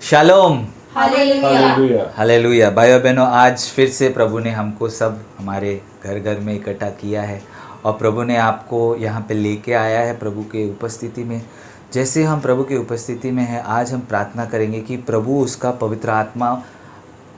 Shalom. Hallelujah. Hallelujah. भाइयों बहनों, आज फिर से प्रभु ने हमको सब हमारे घर घर में इकट्ठा किया है और प्रभु ने आपको यहाँ पे लेके आया है प्रभु के उपस्थिति में। जैसे हम प्रभु की उपस्थिति में हैं, आज हम प्रार्थना करेंगे कि प्रभु उसका पवित्र आत्मा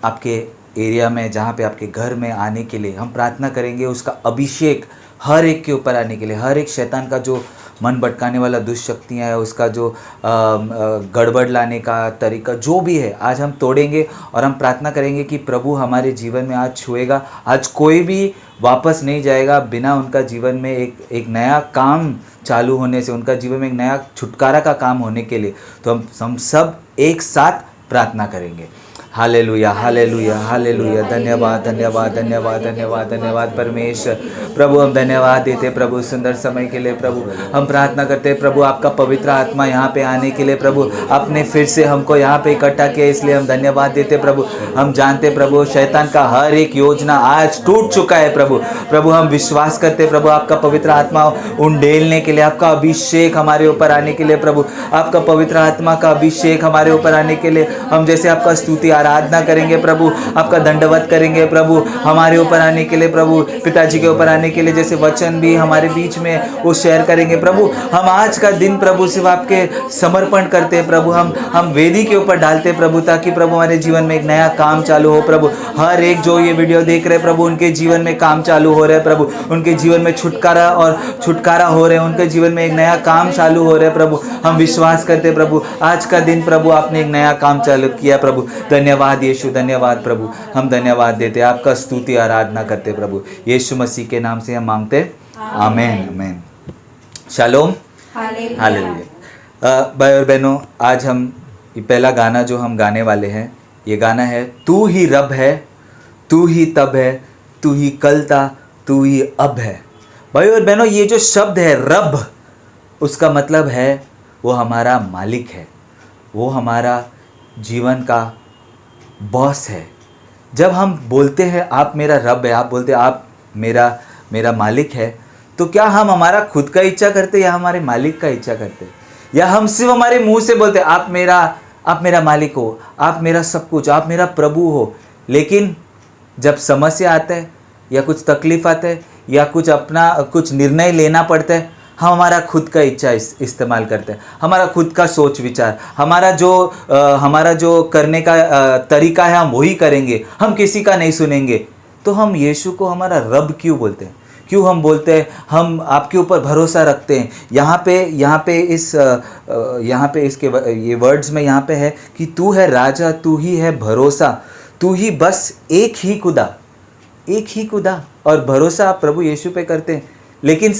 आपके एरिया में, जहाँ पे आपके घर में आने के लिए हम प्रार्थना करेंगे, उसका अभिषेक हर एक के ऊपर आने के लिए, हर एक शैतान का जो मन भटकाने वाला दुष्शक्तियाँ है, उसका जो गड़बड़ लाने का तरीका जो भी है, आज हम तोड़ेंगे और हम प्रार्थना करेंगे कि प्रभु हमारे जीवन में आज छुएगा। आज कोई भी वापस नहीं जाएगा बिना उनका जीवन में एक नया काम चालू होने से, उनका जीवन में एक नया छुटकारा का काम होने के लिए। तो हम सब एक साथ प्रार्थना करेंगे। Hallelujah, hallelujah, hallelujah. धन्यवाद, धन्यवाद, धन्यवाद, धन्यवाद, धन्यवाद परमेश्वर। प्रभु हम धन्यवाद देते प्रभु सुंदर समय के लिए। प्रभु हम प्रार्थना करते हैं प्रभु आपका पवित्र आत्मा यहाँ पे आने के लिए। प्रभु आपने फिर से हमको यहाँ पे इकट्ठा किया, इसलिए हम धन्यवाद देते प्रभु। हम जानते प्रभु शैतान का हर एक योजना आज टूट चुका है प्रभु। प्रभु हम विश्वास करते प्रभु आपका पवित्र आत्मा उंडेलने के लिए, आपका अभिषेक हमारे ऊपर आने के लिए प्रभु, आपका पवित्र आत्मा का अभिषेक हमारे ऊपर आने के लिए। हम जैसे आपका स्तुति आराधना करेंगे प्रभु, आपका दंडवत करेंगे प्रभु हमारे ऊपर आने के लिए प्रभु, पिताजी के ऊपर आने के लिए, जैसे वचन भी हमारे बीच में वो शेयर करेंगे प्रभु। हम आज का दिन प्रभु सिर्फ आपके समर्पण करते हैं प्रभु, हम वेदी के ऊपर डालते प्रभु, ताकि प्रभु हमारे जीवन में एक नया काम चालू हो प्रभु। हर एक जो ये वीडियो देख रहे प्रभु, उनके जीवन में काम चालू हो रहा है प्रभु, उनके जीवन में छुटकारा हो रहे हैं, उनके जीवन में एक नया काम चालू हो रहा है प्रभु। हम विश्वास करते प्रभु आज का दिन प्रभु आपने एक नया काम चालू किया प्रभु। धन्यवाद यीशु, धन्यवाद प्रभु। हम धन्यवाद देते, आपका स्तुति आराधना करते प्रभु, यीशु मसीह के नाम से हम मांगते। Amen, amen. Shalom, hallelujah. भाई और बहनों, आज हम ये पहला गाना जो हम गाने वाले हैं, ये गाना है तू ही रब है, तू ही तब है, तू ही कल था, तू ही अब है। भाई और बहनों, ये जो शब्द है रब, उसका मतलब है वो हमारा मालिक है, वो हमारा जीवन का बॉस है। जब हम बोलते हैं आप मेरा रब है, आप बोलते हैं आप मेरा मालिक है, तो क्या हम हमारा खुद का इच्छा करते या हमारे मालिक का इच्छा करते, या हम सिर्फ हमारे मुंह से बोलते आप मेरा मालिक हो, आप मेरा सब कुछ, आप मेरा प्रभु हो, लेकिन जब समस्या आता है या कुछ तकलीफ आता है या कुछ निर्णय लेना पड़ता है, हम हमारा खुद का इच्छा इस्तेमाल करते हैं, हमारा खुद का सोच विचार, हमारा जो करने का तरीका है हम वही करेंगे, हम किसी का नहीं सुनेंगे। तो हम यीशु को हमारा रब क्यों बोलते हैं? क्यों हम बोलते हैं हम आपके ऊपर भरोसा रखते हैं? यहाँ पे इसके ये वर्ड्स में यहाँ पे है कि तू है राजा, तू ही है भरोसा, तू ही बस एक ही खुदा और भरोसा आप प्रभु यीशु पे करते हैं। लेकिन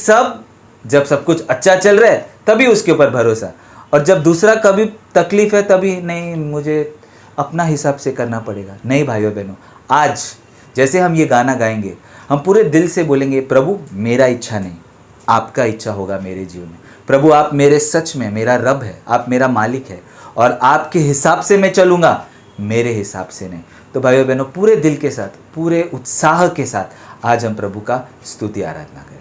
जब सब कुछ अच्छा चल रहा है तभी उसके ऊपर भरोसा, और जब दूसरा कभी तकलीफ है तभी नहीं, मुझे अपना हिसाब से करना पड़ेगा। नहीं भाइयों बहनों, आज जैसे हम ये गाना गाएंगे, हम पूरे दिल से बोलेंगे प्रभु मेरा इच्छा नहीं, आपका इच्छा होगा मेरे जीवन में। प्रभु आप मेरे सच में मेरा रब है, आप मेरा मालिक है, और आपके हिसाब से मैं चलूँगा, मेरे हिसाब से नहीं। तो भाइयों बहनों, पूरे दिल के साथ, पूरे उत्साह के साथ आज हम प्रभु का स्तुति आराधना करेंगे।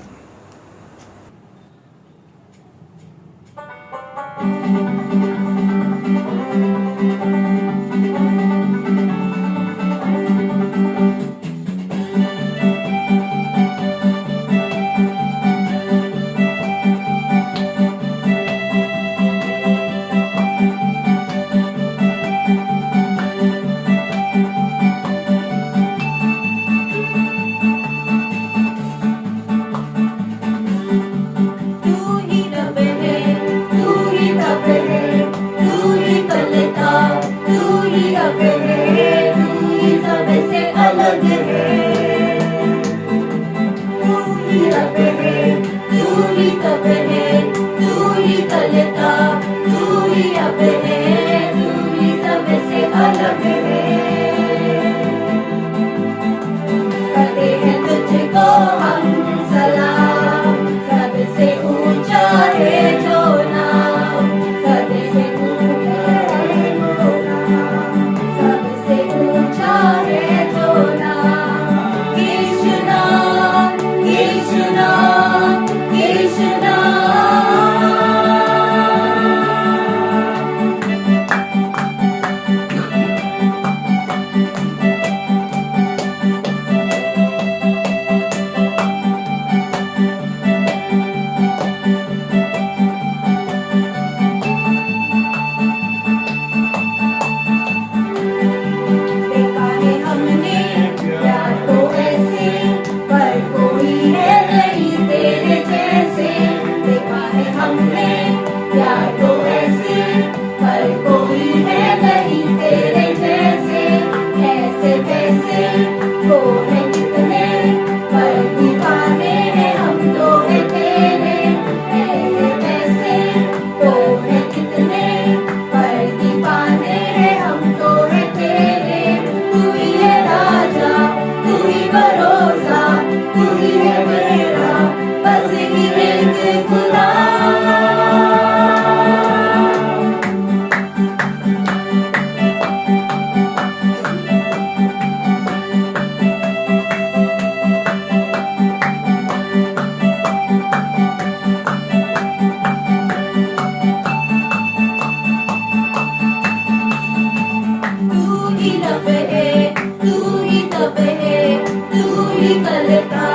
है, तू ही तब है, तू ही कल था,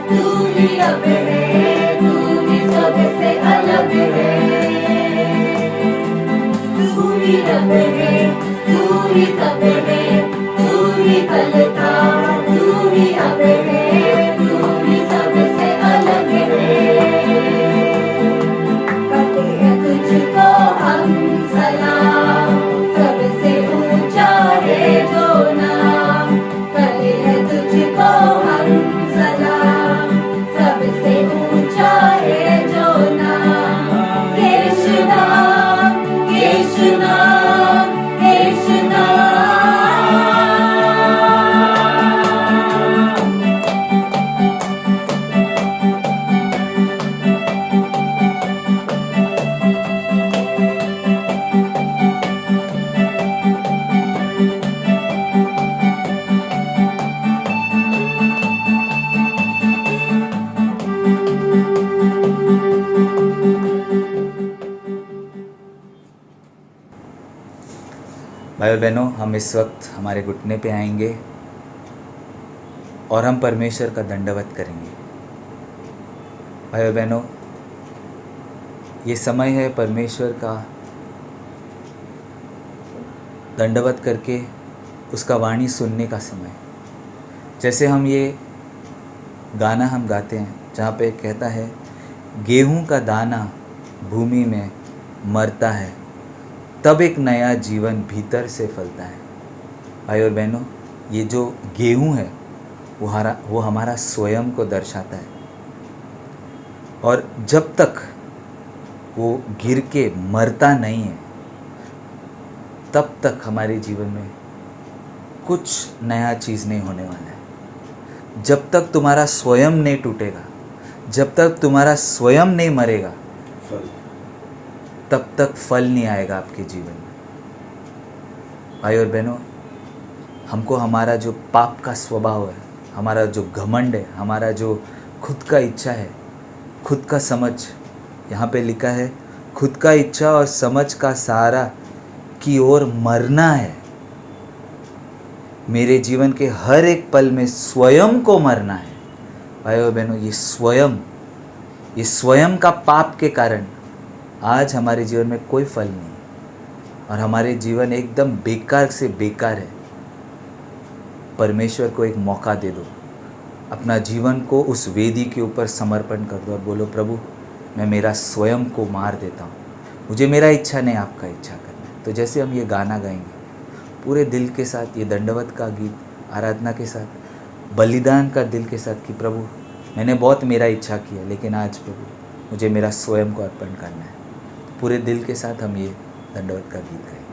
तू ही अब है, तू ही सबसे अलग है। तू ही रब है, तू ही तब है, तू ही कल था, तू ही अब है, तू ही सबसे अलग है। करते हैं तुझको हम सलाम, सबसे ऊंचा है जो नाम। करते हैं तुझको हम सलाम, सबसे ऊंचा है जो नाम। यीशु नाम, यीशु नाम, यीशु नाम। भाई और बहनों, हम इस वक्त हमारे घुटने पे आएंगे और हम परमेश्वर का दंडवत करेंगे। भाई और बहनों, ये समय है परमेश्वर का दंडवत करके उसका वाणी सुनने का समय। जैसे हम ये गाना हम गाते हैं जहाँ पे कहता है, गेहूं का दाना भूमि में मरता है, तब एक नया जीवन भीतर से फलता है। भाई और बहनों, ये जो गेहूं है वो हमारा स्वयं को दर्शाता है, और जब तक वो गिर के मरता नहीं है तब तक हमारे जीवन में कुछ नया चीज़ नहीं होने वाला है। जब तक तुम्हारा स्वयं नहीं टूटेगा, जब तक तुम्हारा स्वयं नहीं मरेगा, तब तक फल नहीं आएगा आपके जीवन में। भाई और बहनों, हमको हमारा जो पाप का स्वभाव है, हमारा जो घमंड है, हमारा जो खुद का इच्छा है, खुद का समझ, यहाँ पे लिखा है खुद का इच्छा और समझ का सहारा की ओर मरना है। मेरे जीवन के हर एक पल में स्वयं को मरना है। भाई और बहनों, ये स्वयं का पाप के कारण आज हमारे जीवन में कोई फल नहीं और हमारे जीवन एकदम बेकार से बेकार है। परमेश्वर को एक मौका दे दो, अपना जीवन को उस वेदी के ऊपर समर्पण कर दो और बोलो, प्रभु मैं मेरा स्वयं को मार देता हूँ, मुझे मेरा इच्छा नहीं, आपका इच्छा करना है। तो जैसे हम ये गाना गाएंगे पूरे दिल के साथ, ये दंडवत का गीत आराधना के साथ, बलिदान का दिल के साथ कि प्रभु मैंने बहुत मेरा इच्छा किया, लेकिन आज प्रभु मुझे मेरा स्वयं को अर्पण करना है। पूरे दिल के साथ हम ये दंडवत का गीत गाएंगे।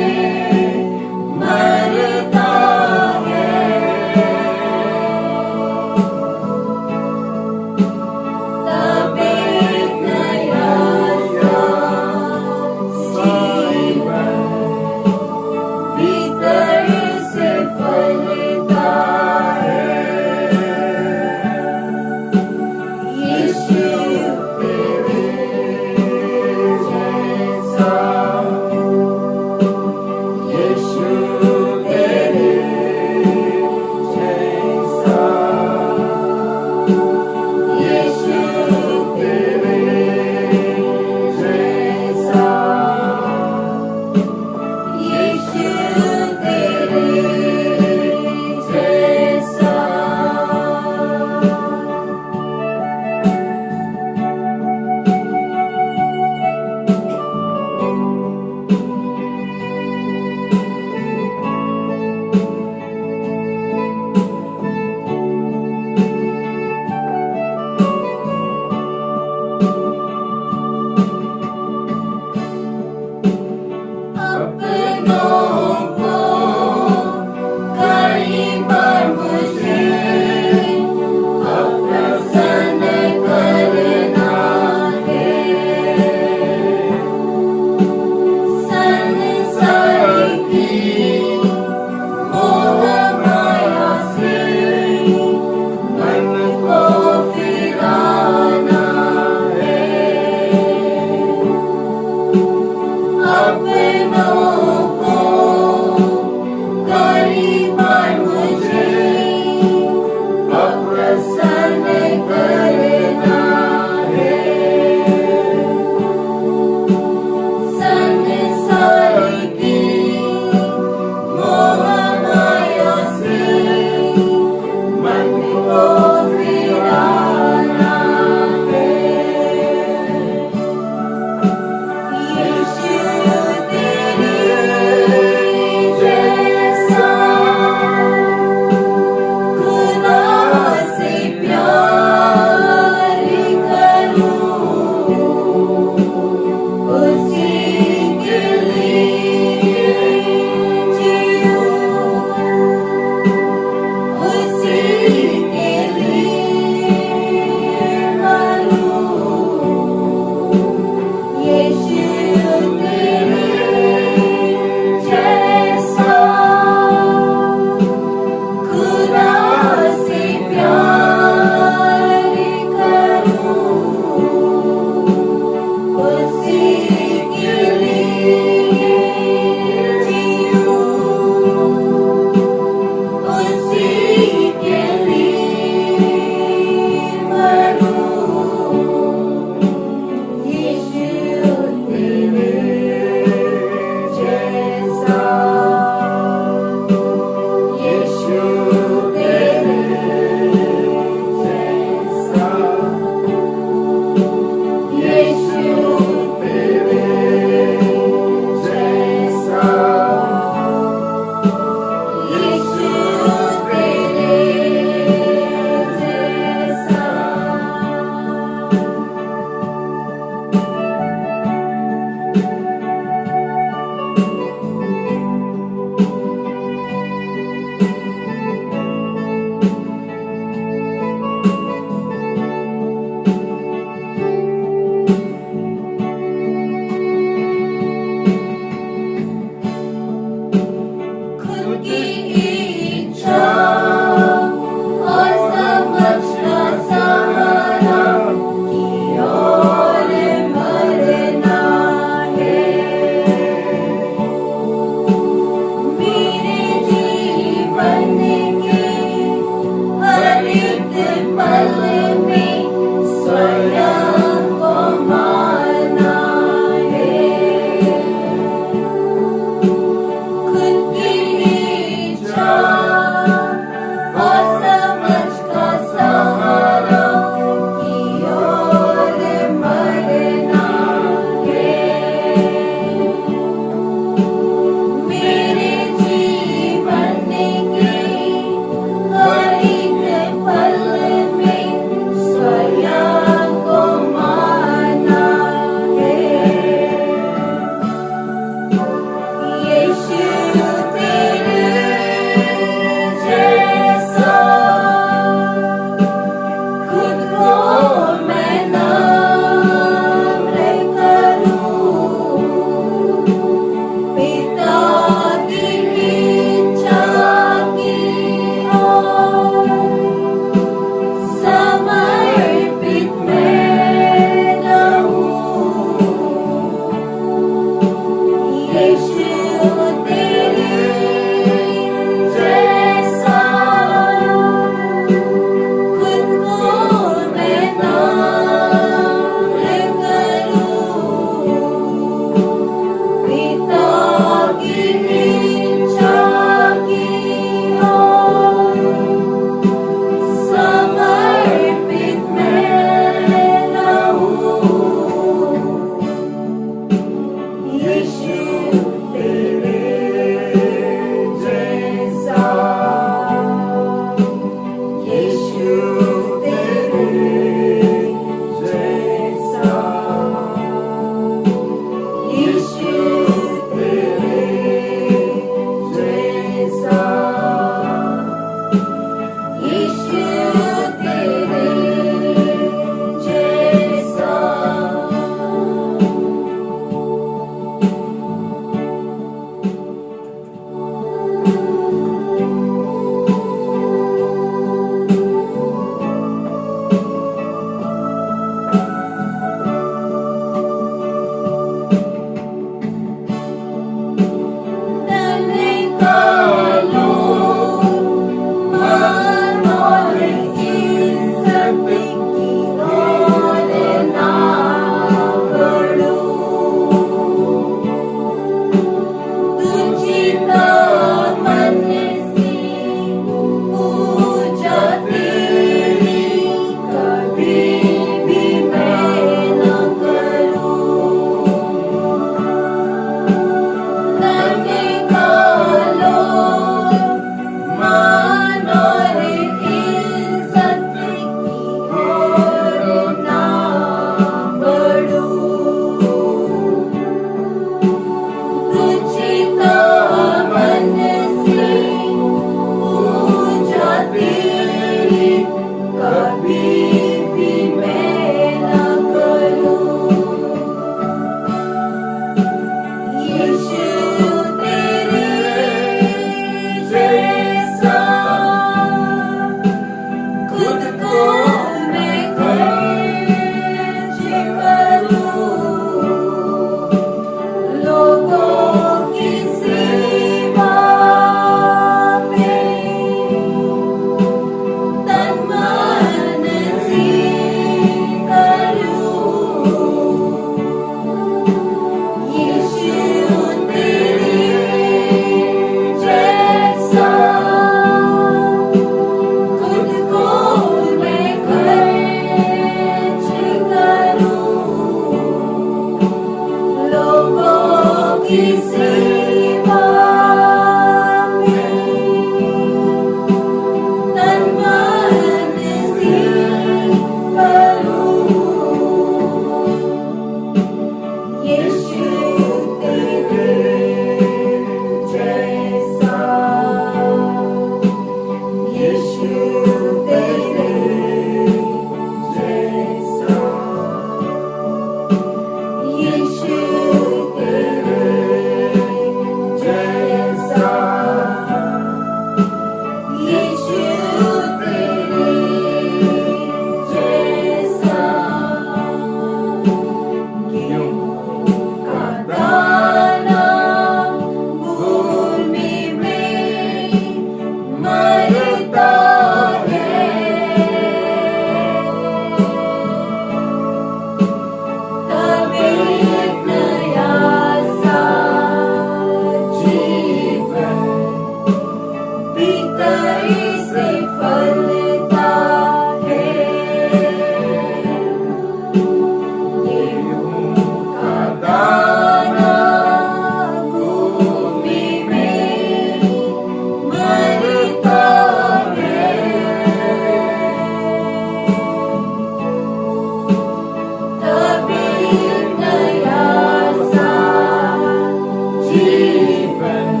जीवन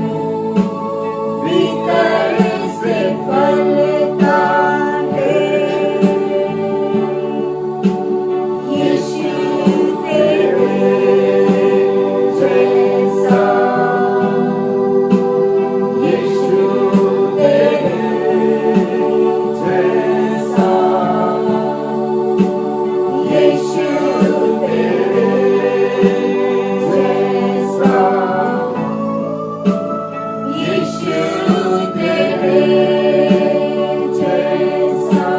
भीतर से फलता है। यीशु तेरे जैसा, यीशु तेरे जैसा, यीशु तेरे जैसा, यीशु तेरे जैसा।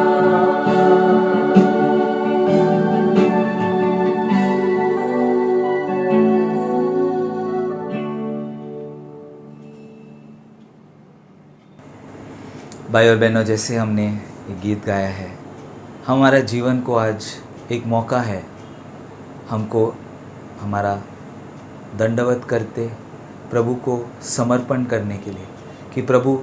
भाई और बहनों, जैसे हमने ये गीत गाया है, हमारा जीवन को आज एक मौका है हमको हमारा दंडवत करते प्रभु को समर्पण करने के लिए कि प्रभु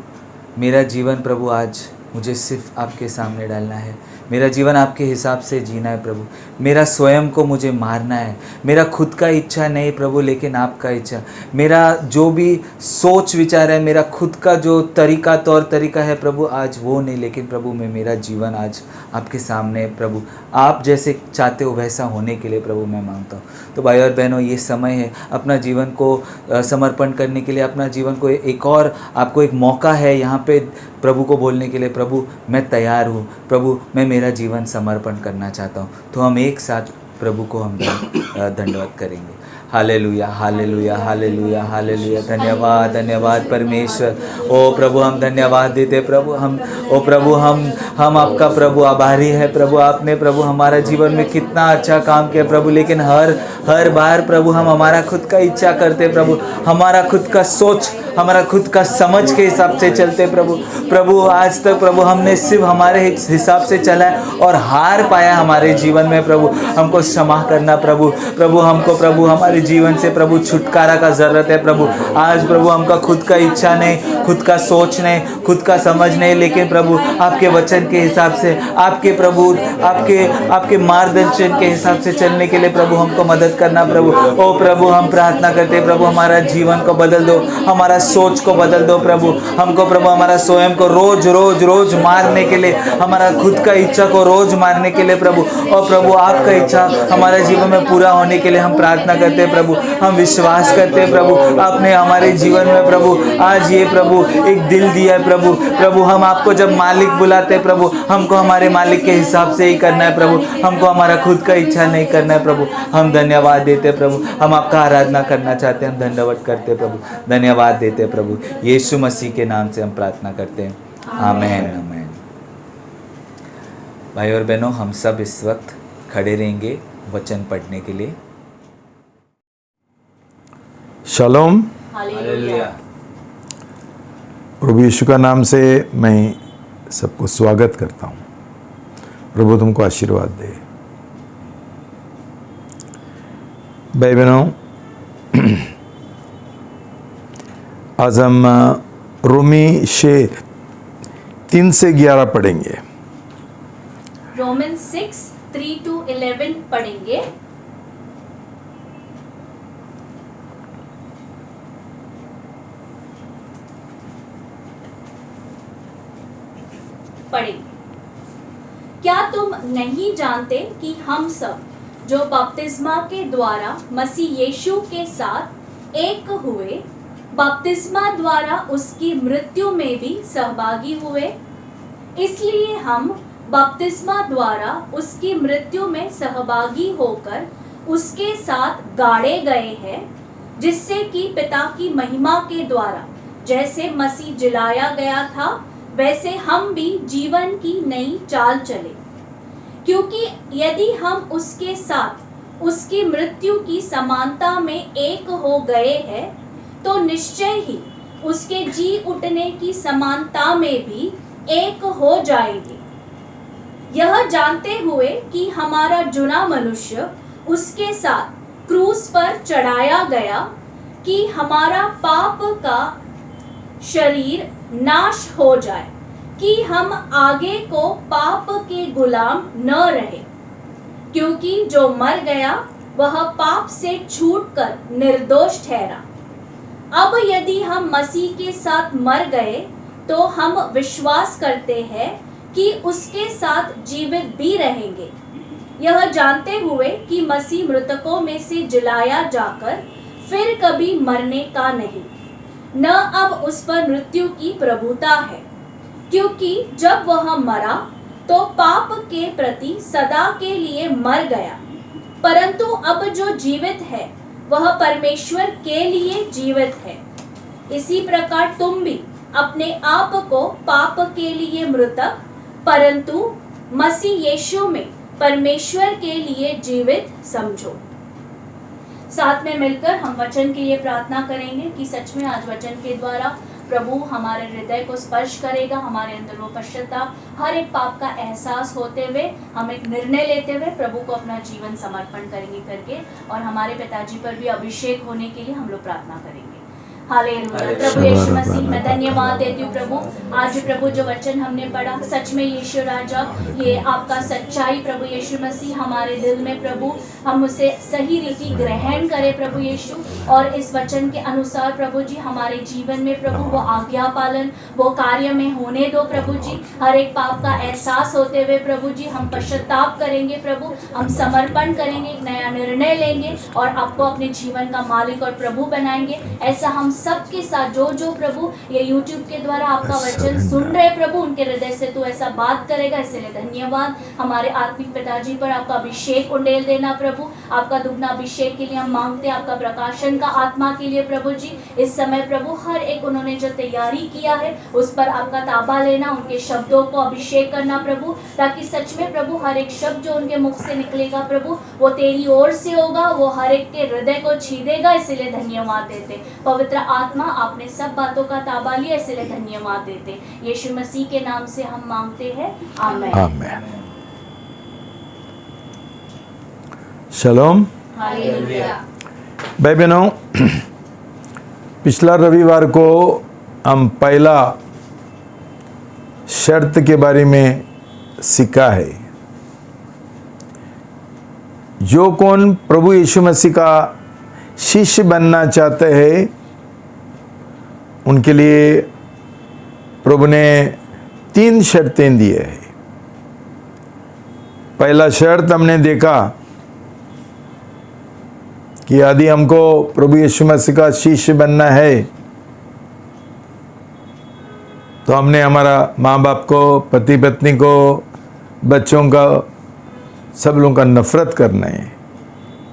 मेरा जीवन प्रभु आज मुझे सिर्फ आपके सामने डालना है, मेरा जीवन आपके हिसाब से जीना है प्रभु, मेरा स्वयं को मुझे मारना है, मेरा खुद का इच्छा नहीं प्रभु लेकिन आपका इच्छा, मेरा जो भी सोच विचार है, मेरा खुद का जो तरीका तौर तरीका है प्रभु आज वो नहीं, लेकिन प्रभु मैं मेरा जीवन आज आपके सामने प्रभु आप जैसे चाहते हो वैसा होने के लिए प्रभु मैं मांगता हूँ। तो भाई और बहनों, ये समय है अपना जीवन को समर्पण करने के लिए, अपना जीवन को एक और आपको एक मौका है यहाँ पे प्रभु को बोलने के लिए, प्रभु मैं तैयार हूँ, प्रभु मैं मेरा जीवन समर्पण करना चाहता हूँ। तो हम एक साथ प्रभु को हम दंडवत करेंगे। Hallelujah, hallelujah, hallelujah, hallelujah. धन्यवाद, धन्यवाद परमेश्वर। ओ प्रभु हम धन्यवाद देते प्रभु, हम आपका प्रभु आभारी है प्रभु। आपने प्रभु हमारा जीवन में कितना अच्छा काम किया प्रभु, लेकिन हर बार प्रभु हम हमारा खुद का इच्छा करते प्रभु, हमारा खुद का सोच, हमारा खुद का समझ के हिसाब से चलते प्रभु आज तक प्रभु हमने सिर्फ हमारे हिसाब से चला है और हार पाया हमारे जीवन में प्रभु। हमको क्षमा करना प्रभु हमको प्रभु हमारे जीवन से प्रभु छुटकारा का ज़रूरत है प्रभु। आज प्रभु हमका खुद का इच्छा नहीं, खुद का सोच नहीं, खुद का समझ नहीं, लेकिन प्रभु आपके वचन के हिसाब से, आपके प्रभु आपके मार्गदर्शन के हिसाब से चलने के लिए प्रभु हमको मदद करना प्रभु। ओ प्रभु हम प्रार्थना करते प्रभु हमारा जीवन को बदल दो, हमारा सोच को बदल दो प्रभु। हमको प्रभु हमारा स्वयं को रोज मारने के लिए, हमारा खुद का इच्छा को रोज मारने के लिए प्रभु, और प्रभु आपका इच्छा हमारे जीवन में पूरा होने के लिए हम प्रार्थना करते हैं प्रभु। हम विश्वास करते हैं प्रभु आपने हमारे जीवन में प्रभु आज ये प्रभु एक दिल दिया है प्रभु हम आपको जब मालिक बुलाते हैं प्रभु, हमको हमारे मालिक के हिसाब से ही करना है प्रभु, हमको हमारा खुद का इच्छा नहीं करना है प्रभु। हम धन्यवाद देते हैं प्रभु, हम आपका आराधना करना चाहते हैं, हम धन्यवाद करते हैं प्रभु, धन्यवाद देते हैं प्रभु। यीशु मसीह के नाम से हम प्रार्थना करते हैं, आमेन आमेन। भाई और बहनों, हम सब इस वक्त खड़े रहेंगे वचन पढ़ने के लिए। शालोम। हालेलुया। प्रभु यीशु का नाम से मैं सबको स्वागत करता हूँ। प्रभु तुमको आशीर्वाद दे। भाई बहनों, आज हम रोमी 6:3 से 11 पढ़ेंगे। रोमन 6:3 to 11 पढ़ेंगे। क्या तुम नहीं जानते कि हम सब जो बपतिस्मा के द्वारा मसीह यीशु के साथ एक हुए, बपतिस्मा द्वारा उसकी मृत्यु में भी सहभागी हुए? इसलिए हम बपतिस्मा द्वारा उसकी मृत्यु में सहभागी होकर उसके साथ गाड़े गए हैं, जिससे कि पिता की महिमा के द्वारा जैसे मसीह जिलाया गया था वैसे हम भी जीवन की नई चाल चले। क्योंकि यदि हम उसके साथ उसकी मृत्यु की समानता में एक हो गए हैं, तो निश्चय ही उसके जी उठने की समानता में भी एक हो जाएंगे। यह जानते हुए कि हमारा जुना मनुष्य उसके साथ क्रूस पर चढ़ाया गया, कि हमारा पाप का शरीर नाश हो जाए, कि हम आगे को पाप के गुलाम न रहे। क्योंकि जो मर गया वह पाप से छूटकर निर्दोष ठहरा। अब यदि हम मसीह के साथ मर गए तो हम विश्वास करते हैं कि उसके साथ जीवित भी रहेंगे, यह जानते हुए कि मसीह मृतकों में से जिलाया जाकर फिर कभी मरने का नहीं, न अब उस पर मृत्यु की प्रभुता है। क्योंकि जब वह मरा तो पाप के प्रति सदा के लिए मर गया, परंतु अब जो जीवित है वह परमेश्वर के लिए जीवित है। इसी प्रकार तुम भी अपने आप को पाप के लिए मृतक परंतु मसीह यीशु में परमेश्वर के लिए जीवित समझो। साथ में मिलकर हम वचन के लिए प्रार्थना करेंगे कि सच में आज वचन के द्वारा प्रभु हमारे हृदय को स्पर्श करेगा, हमारे अंदर वो पश्चाताप, हर एक पाप का एहसास होते हुए हम एक निर्णय लेते हुए प्रभु को अपना जीवन समर्पण करेंगे करके, और हमारे पिताजी पर भी अभिषेक होने के लिए हम लोग प्रार्थना करेंगे। हालेलुया। प्रभु यीशु मसीह, मैं धन्यवाद देती हूँ प्रभु, आज प्रभु जो वचन हमने पढ़ा सच में यीशु राजा ये आपका सच्चाई प्रभु यीशु मसीह हमारे दिल में प्रभु हम उसे सही रीति ग्रहण करें प्रभु यीशु, और इस वचन के अनुसार प्रभु जी हमारे जीवन में प्रभु वो आज्ञा पालन वो कार्य में होने दो प्रभु जी। हर एक पाप का एहसास होते हुए प्रभु जी हम पश्चाताप करेंगे प्रभु, हम समर्पण करेंगे, एक नया निर्णय लेंगे और आपको अपने जीवन का मालिक और प्रभु बनाएंगे। ऐसा हम सबके साथ जो प्रभु ये YouTube के द्वारा आपका वचन सुन रहे प्रभु उनके हृदय से तू ऐसा बात करेगा, इसलिए धन्यवाद। हमारे आत्मिक पिताजी पर आपका अभिषेक उंडेल देना प्रभु, आपका दुगना अभिषेक के लिए हम मांगते हैं, आपका प्रकाशन का आत्मा के लिए प्रभु जी। इस समय प्रभु हर एक उन्होंने जो तैयारी किया है उस पर आपका ताबा लेना, उनके शब्दों को अभिषेक करना प्रभु, ताकि सच में प्रभु हर एक शब्द जो उनके मुख से निकलेगा प्रभु वो तेरी ओर से होगा, वो हर एक के हृदय को छीदेगा, इसलिए धन्यवाद देते। पवित्र आत्मा आपने सब बातों का ताबा लिया, इसलिए धन्यवाद देते। यीशु मसीह के नाम से हम मांगते हैं, आमीन। आमीन। शलोम। हालेलुया। भाई बहनों, पिछला रविवार को हम पहला शर्त के बारे में सीखा है। जो कौन प्रभु यीशु मसीह का शिष्य बनना चाहते हैं उनके लिए प्रभु ने 3 शर्तें दी है। पहला शर्त हमने देखा कि यदि हमको प्रभु यीशु मसीह का शिष्य बनना है तो हमने हमारा माँ बाप को, पति पत्नी को, बच्चों का, सब लोगों का नफरत करना है।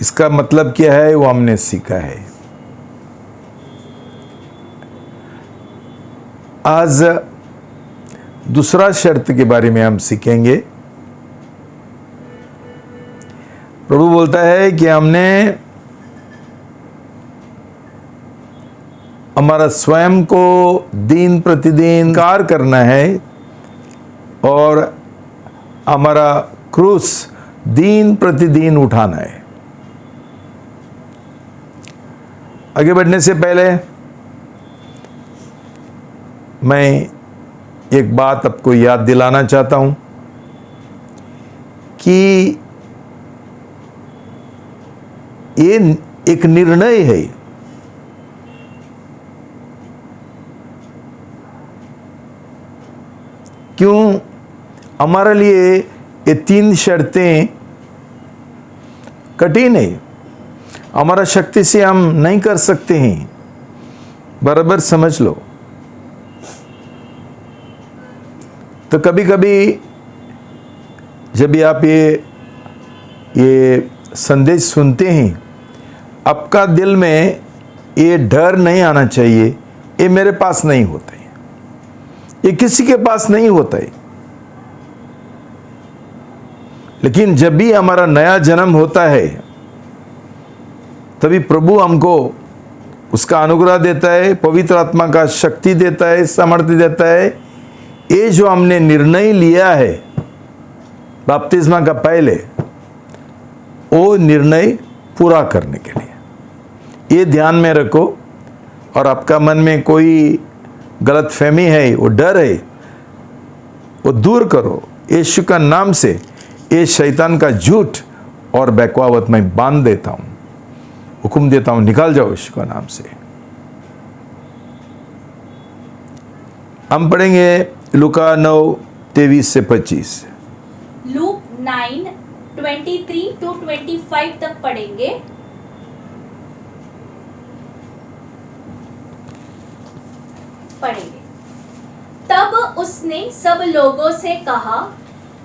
इसका मतलब क्या है वो हमने सीखा है। आज दूसरा शर्त के बारे में हम सीखेंगे। प्रभु बोलता है कि हमने हमारा स्वयं को दिन प्रतिदिन कार्य करना है और हमारा क्रूस दिन प्रतिदिन उठाना है। आगे बढ़ने से पहले मैं एक बात आपको याद दिलाना चाहता हूं कि ये एक निर्णय है। क्यों हमारे लिए ये 3 शर्तें कठिन है, हमारा शक्ति से हम नहीं कर सकते हैं। बराबर समझ लो। तो कभी कभी जब भी आप ये संदेश सुनते हैं, आपका दिल में ये डर नहीं आना चाहिए, ये मेरे पास नहीं होता है, ये किसी के पास नहीं होता है। लेकिन जब भी हमारा नया जन्म होता है तभी प्रभु हमको उसका अनुग्रह देता है, पवित्र आत्मा का शक्ति देता है, सामर्थ्य देता है। ये जो हमने निर्णय लिया है बपतिस्मा का पहले, वो निर्णय पूरा करने के लिए ये ध्यान में रखो। और आपका मन में कोई गलत फहमी है, वो डर है, वो दूर करो। यीशु का नाम से ये शैतान का झूठ और बकवावत मैं बांध देता हूँ, हुक्म देता हूँ, निकाल जाओ यीशु का नाम से। हम पढ़ेंगे लूका 9:23-25। लूक 9:23 to 25 तक पढ़ेंगे। तब उसने सब लोगों से कहा,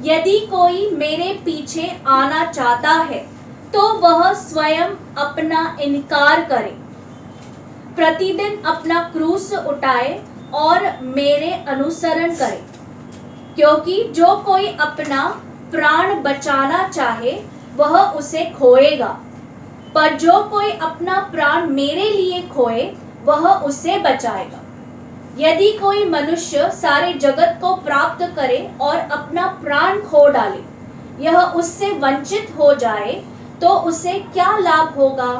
यदि कोई मेरे पीछे आना चाहता है तो वह स्वयं अपना इनकार करे, प्रतिदिन अपना क्रूस उठाए और मेरे अनुसरण करे। क्योंकि जो कोई अपना प्राण बचाना चाहे वह उसे खोएगा, पर जो कोई अपना प्राण मेरे लिए खोए वह उसे बचाएगा। यदि कोई मनुष्य सारे जगत को प्राप्त करे और अपना प्राण खो डाले, यह उससे वंचित हो जाए तो उसे क्या लाभ होगा?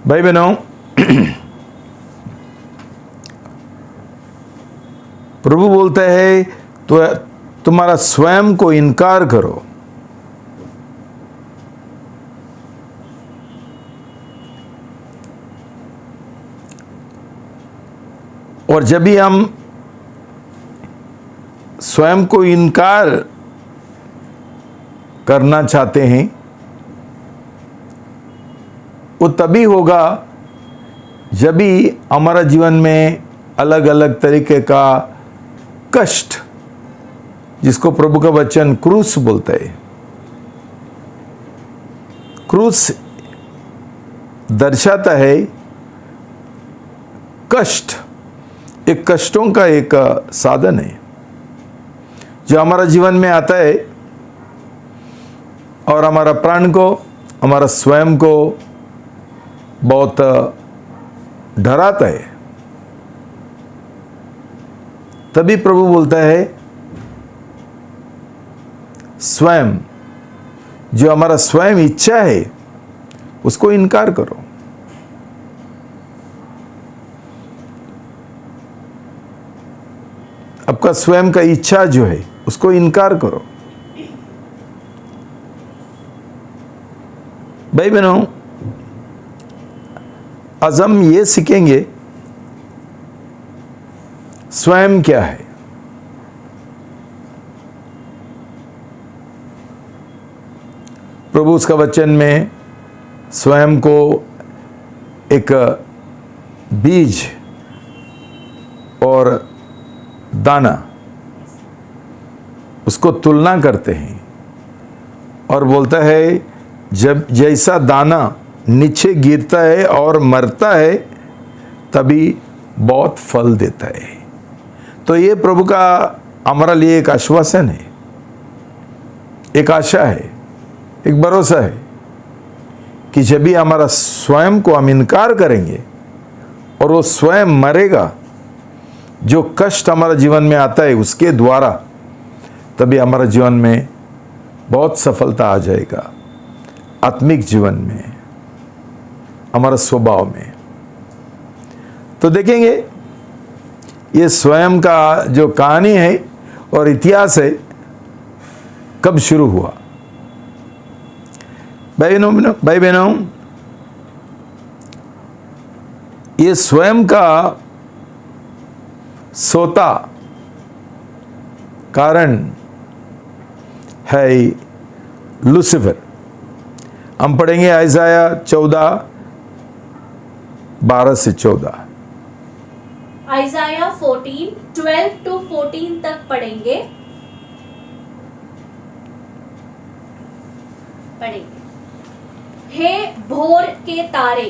भाई बहनों, प्रभु बोलता है तो तुम्हारा स्वयं को इनकार करो। और जब भी हम स्वयं को इनकार करना चाहते हैं, वो तभी होगा जब भी हमारा जीवन में अलग अलग तरीके का कष्ट, जिसको प्रभु का वचन क्रूस बोलता है, क्रूस दर्शाता है कष्ट, एक कष्टों का एक साधन है जो हमारा जीवन में आता है और हमारा प्राण को, हमारा स्वयं को बहुत डराता है। तभी प्रभु बोलता है स्वयं, जो हमारा स्वयं इच्छा है उसको इनकार करो। आपका स्वयं का इच्छा जो है उसको इनकार करो। भाई बहनों, आज हम ये सीखेंगे स्वयं क्या है। प्रभु उसका वचन में स्वयं को एक बीज और दाना, उसको तुलना करते हैं और बोलता है जब जैसा दाना नीचे गिरता है और मरता है तभी बहुत फल देता है। तो ये प्रभु का हमारा लिए एक आश्वासन है, एक आशा है, एक भरोसा है कि जब भी हमारा स्वयं को हम इनकार करेंगे और वो स्वयं मरेगा, जो कष्ट हमारा जीवन में आता है उसके द्वारा, तभी हमारा जीवन में बहुत सफलता आ जाएगा, आत्मिक जीवन में, हमारा स्वभाव में। तो देखेंगे ये स्वयं का जो कहानी है और इतिहास है कब शुरू हुआ। भाई बहनों, ये स्वयं का सोता कारण है लूसीफर। हम पढ़ेंगे आइज़ाया 14:12-14। आइज़ाया 14:12-14 तक पढ़ेंगे। हे भोर के तारे,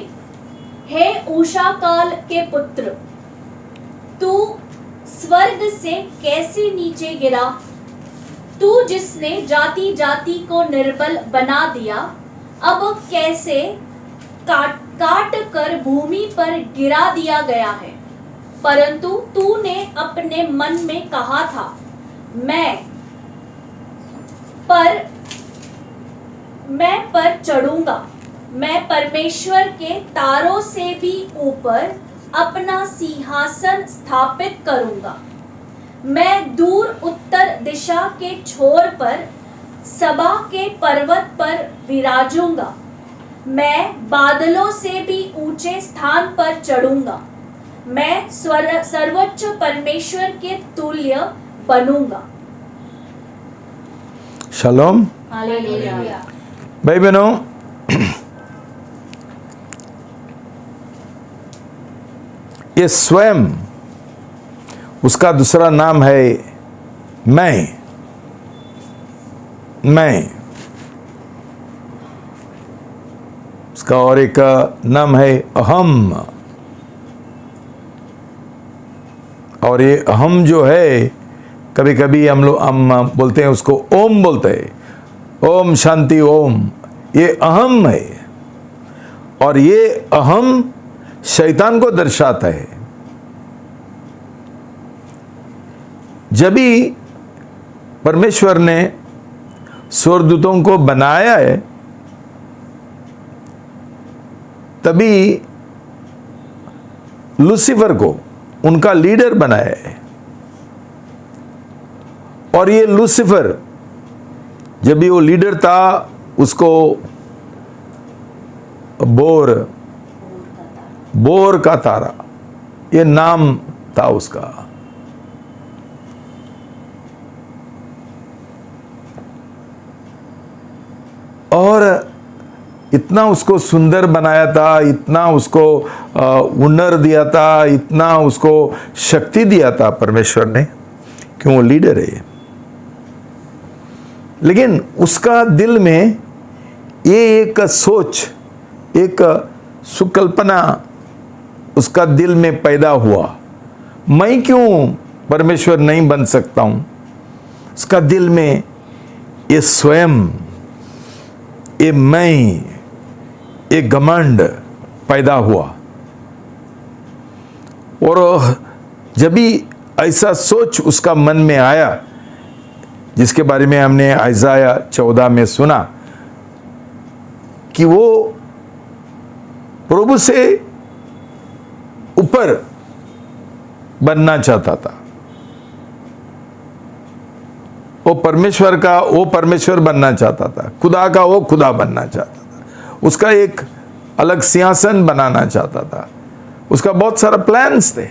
हे उषा काल के पुत्र, तू स्वर्ग से कैसे नीचे गिरा, तू जिसने जाति जाति को निर्बल बना दिया, अब कैसे काट काट कर भूमि पर गिरा दिया गया है। परंतु तूने अपने मन में कहा था, मैं पर चढ़ूंगा, मैं परमेश्वर के तारों से भी ऊपर अपना सिंहासन स्थापित करूंगा। मैं दूर उत्तर दिशा के छोर पर सबा के पर्वत पर विराजूंगा। मैं बादलों से भी ऊंचे स्थान पर चढ़ूंगा। मैं सर्वोच्च परमेश्वर के तुल्य बनूंगा। शालोम। हालेलुया। भाई बहनों, ये स्वयं, उसका दूसरा नाम है मैं। उसका और एक नाम है अहम। और ये अहम जो है, कभी कभी हम बोलते हैं उसको ओम बोलते हैं, ओम शांति ओम। ये अहम है, और ये अहम शैतान को दर्शाता है। जब भी परमेश्वर ने स्वर्गदूतों को बनाया है, तभी लूसीफर को उनका लीडर बनाया है। और ये लूसीफर, जब भी वो लीडर था, उसको बोर का तारा, ये नाम था उसका। और इतना उसको सुंदर बनाया था, इतना उसको हुनर दिया था, इतना उसको शक्ति दिया था परमेश्वर ने, कि वो लीडर है। लेकिन उसका दिल में ये एक सोच, एक सुकल्पना उसका दिल में पैदा हुआ, मैं क्यों परमेश्वर नहीं बन सकता हूं। उसका दिल में ये स्वयं, ये मैं, ये घमंड पैदा हुआ। और जब भी ऐसा सोच उसका मन में आया, जिसके बारे में हमने आइज़ाया 14 में सुना, कि वो प्रभु से ऊपर बनना चाहता था। वो परमेश्वर का वो परमेश्वर बनना चाहता था, खुदा का वो खुदा बनना चाहता था, उसका एक अलग सिंहासन बनाना चाहता था। उसका बहुत सारा प्लान्स थे,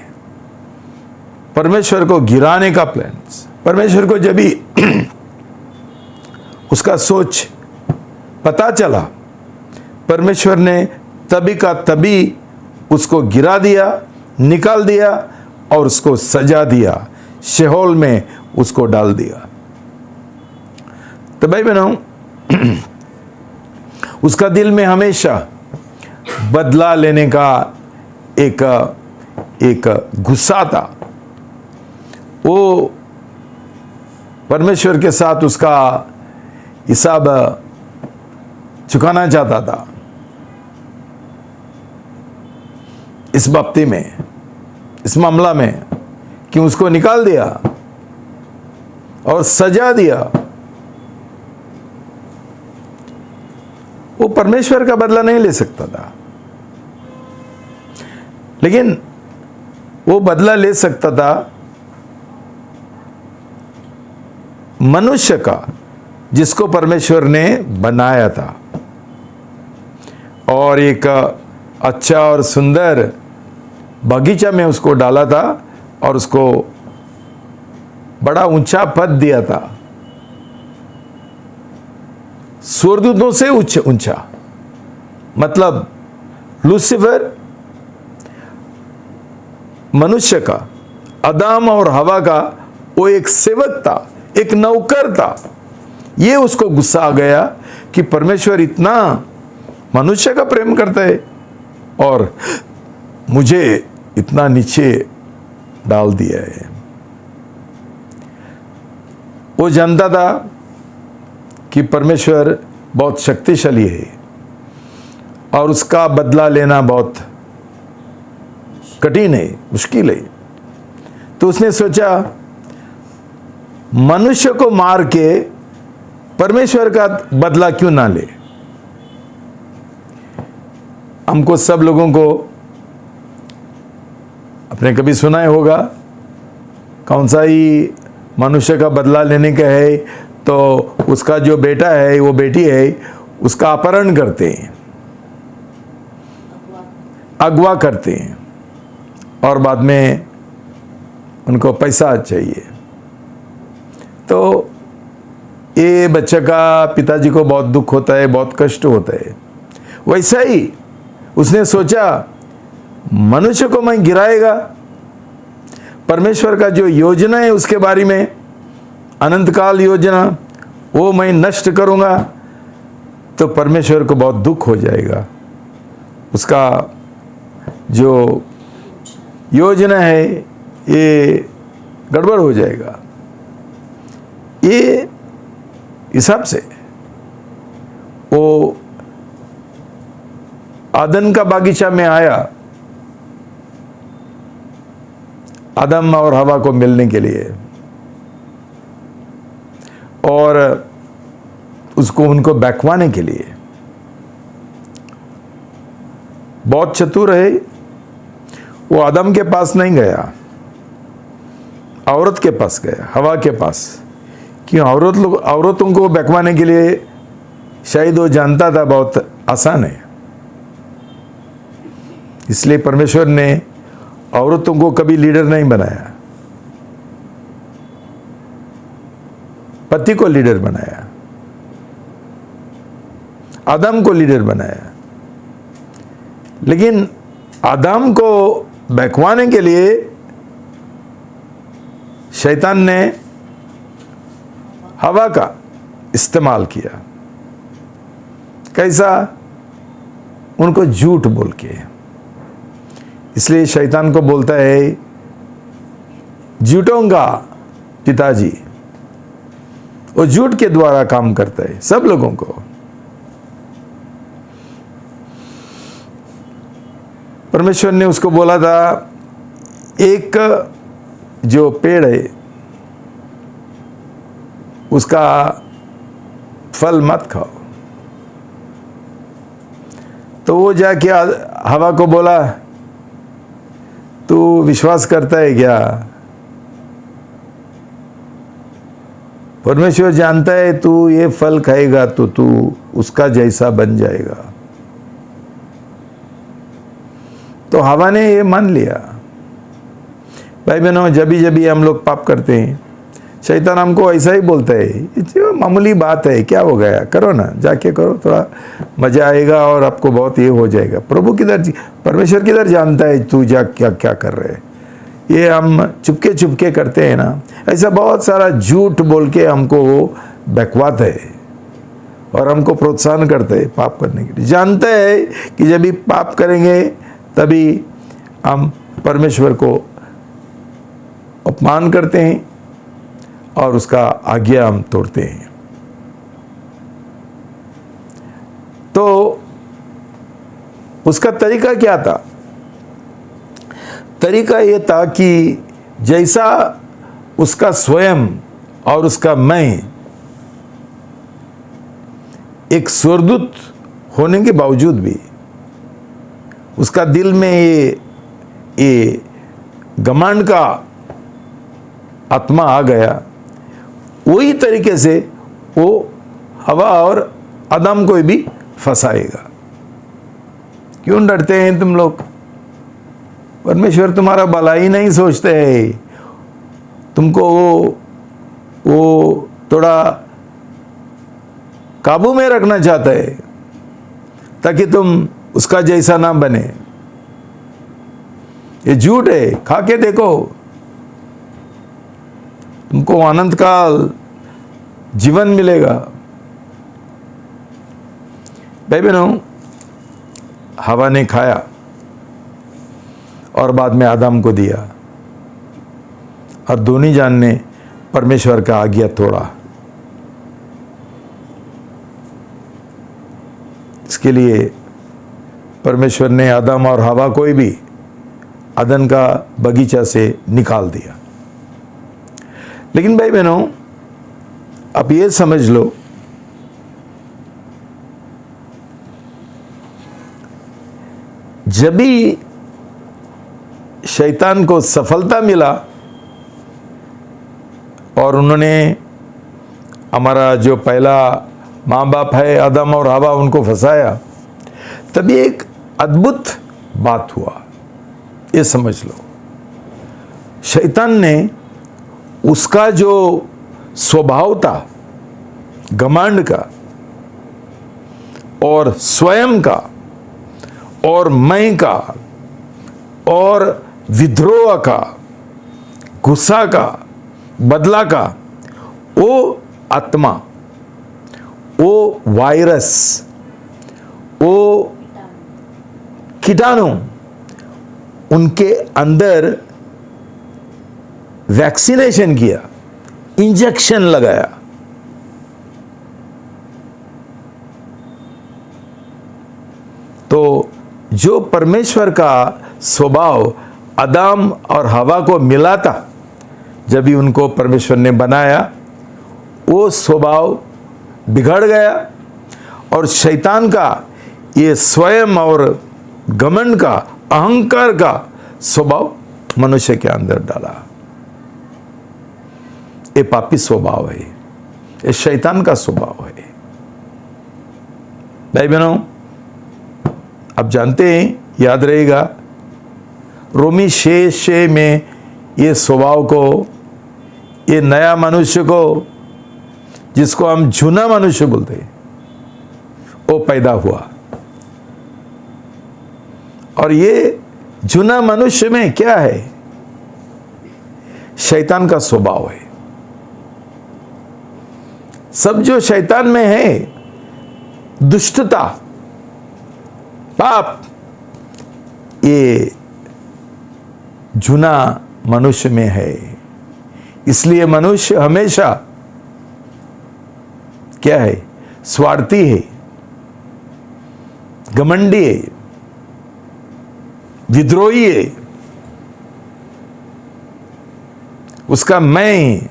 परमेश्वर को गिराने का प्लान्स। परमेश्वर को जब भी उसका सोच पता चला, परमेश्वर ने तभी का तभी उसको गिरा दिया, निकाल दिया, और उसको सजा दिया, शेहोल में उसको डाल दिया। तो भाई बहनों, उसका दिल में हमेशा बदला लेने का एक गुस्सा था। वो परमेश्वर के साथ उसका हिसाब चुकाना चाहता था। इस बाप्ती में, इस मामला में, कि उसको निकाल दिया और सजा दिया। वो परमेश्वर का बदला नहीं ले सकता था, लेकिन वो बदला ले सकता था मनुष्य का, जिसको परमेश्वर ने बनाया था, और एक अच्छा और सुंदर बगीचा में उसको डाला था, और उसको बड़ा ऊंचा पद दिया था, स्वर्गदूतों से ऊंचा। मतलब लूसीफर मनुष्य का, आदम और हवा का वो एक सेवक था, एक नौकर था। ये उसको गुस्सा आ गया कि परमेश्वर इतना मनुष्य का प्रेम करता है और मुझे इतना नीचे डाल दिया है। वो जानता था कि परमेश्वर बहुत शक्तिशाली है और उसका बदला लेना बहुत कठिन है, मुश्किल है। तो उसने सोचा, मनुष्य को मार के परमेश्वर का बदला क्यों ना ले। हमको सब लोगों को आपने कभी सुना ही होगा, कौन सा ही मनुष्य का बदला लेने का है तो उसका जो बेटा है, वो बेटी है, उसका अपहरण करते हैं, अगवा करते हैं, और बाद में उनको पैसा चाहिए। तो ये बच्चे का पिताजी को बहुत दुख होता है, बहुत कष्ट होता है। वैसा ही उसने सोचा मनुष्य को मैं गिराएगा, परमेश्वर का जो योजना है उसके बारे में, अनंतकाल योजना, वो मैं नष्ट करूंगा तो परमेश्वर को बहुत दुख हो जाएगा। उसका जो योजना है ये गड़बड़ हो जाएगा। ये हिसाब से वो आदन का बागीचा में आया आदम और हवा को मिलने के लिए, और उसको उनको बहकवाने के लिए। बहुत चतुर है वो। आदम के पास नहीं गया, औरत के पास गया, हवा के पास। क्यों? औरतों को बहकवाने के लिए शायद वो जानता था बहुत आसान है। इसलिए परमेश्वर ने औरतों को कभी लीडर नहीं बनाया, पति को लीडर बनाया, आदम को लीडर बनाया। लेकिन आदम को बहकवाने के लिए शैतान ने हवा का इस्तेमाल किया। कैसा? उनको झूठ बोल के। इसलिए शैतान को बोलता है झूठों का पिताजी। वो झूठ के द्वारा काम करता है सब लोगों को। परमेश्वर ने उसको बोला था एक जो पेड़ है उसका फल मत खाओ। तो वो जाके हवा को बोला तू विश्वास करता है क्या? परमेश्वर जानता है तू ये फल खाएगा तो तू उसका जैसा बन जाएगा। तो हवा ने ये मान लिया। भाई बहनों, जब भी हम लोग पाप करते हैं शैतान हमको ऐसा ही बोलता है ये मामूली बात है, क्या हो गया, करो ना, जाके करो, थोड़ा मजा आएगा और आपको बहुत ये हो जाएगा। प्रभु किधर, परमेश्वर किधर जानता है तू जा क्या क्या कर रहे है। ये हम चुपके करते हैं ना, ऐसा बहुत सारा झूठ बोल के हमको बहकवाता है और हमको प्रोत्साहन करते हैं पाप करने के लिए। जानता है कि जब भी पाप करेंगे तभी हम परमेश्वर को अपमान करते हैं और उसका आज्ञा हम तोड़ते हैं। तो उसका तरीका क्या था? तरीका यह था कि जैसा उसका स्वयं और उसका मैं एक स्वर्गदूत होने के बावजूद भी उसका दिल में ये घमंड का आत्मा आ गया, वही तरीके से वो हवा और आदम को भी फंसाएगा। क्यों डरते हैं तुम लोग? परमेश्वर तुम्हारा भलाई नहीं सोचते हैं, तुमको वो थोड़ा काबू में रखना चाहता है ताकि तुम उसका जैसा ना बने। ये झूठ है, खा के देखो, तुमको अनंत काल जीवन मिलेगा। भाई बहनों, हवा ने खाया और बाद में आदम को दिया और दोनों जान ने परमेश्वर का आज्ञा तोड़ा। इसके लिए परमेश्वर ने आदम और हवा को भी अदन का बगीचा से निकाल दिया। लेकिन भाई बहनों, आप ये समझ लो, जब भी शैतान को सफलता मिला और उन्होंने हमारा जो पहला माँ बाप है आदम और हवा उनको फंसाया, तभी एक अद्भुत बात हुआ। ये समझ लो, शैतान ने उसका जो स्वभाव था घमंड का और स्वयं का और मैं का और विद्रोह का, गुस्सा का, बदला का, वो आत्मा, वो वायरस, वो कीटाणु उनके अंदर वैक्सीनेशन किया, इंजेक्शन लगाया। तो जो परमेश्वर का स्वभाव आदम और हवा को मिला था जब भी उनको परमेश्वर ने बनाया, वो स्वभाव बिगड़ गया और शैतान का ये स्वयं और घमंड का, अहंकार का स्वभाव मनुष्य के अंदर डाला। ये पापी स्वभाव है, ये शैतान का स्वभाव है। भाई बहनों, आप जानते हैं, याद रहेगा रोमी 6:6 में ये स्वभाव को, ये नया मनुष्य को, जिसको हम झूना मनुष्य बोलते हैं, वो पैदा हुआ। और ये झूना मनुष्य में क्या है? शैतान का स्वभाव है। सब जो शैतान में है, दुष्टता, पाप, ये झूना मनुष्य में है। इसलिए मनुष्य हमेशा क्या है? स्वार्थी है, घमंडी है, विद्रोही है। उसका मैं,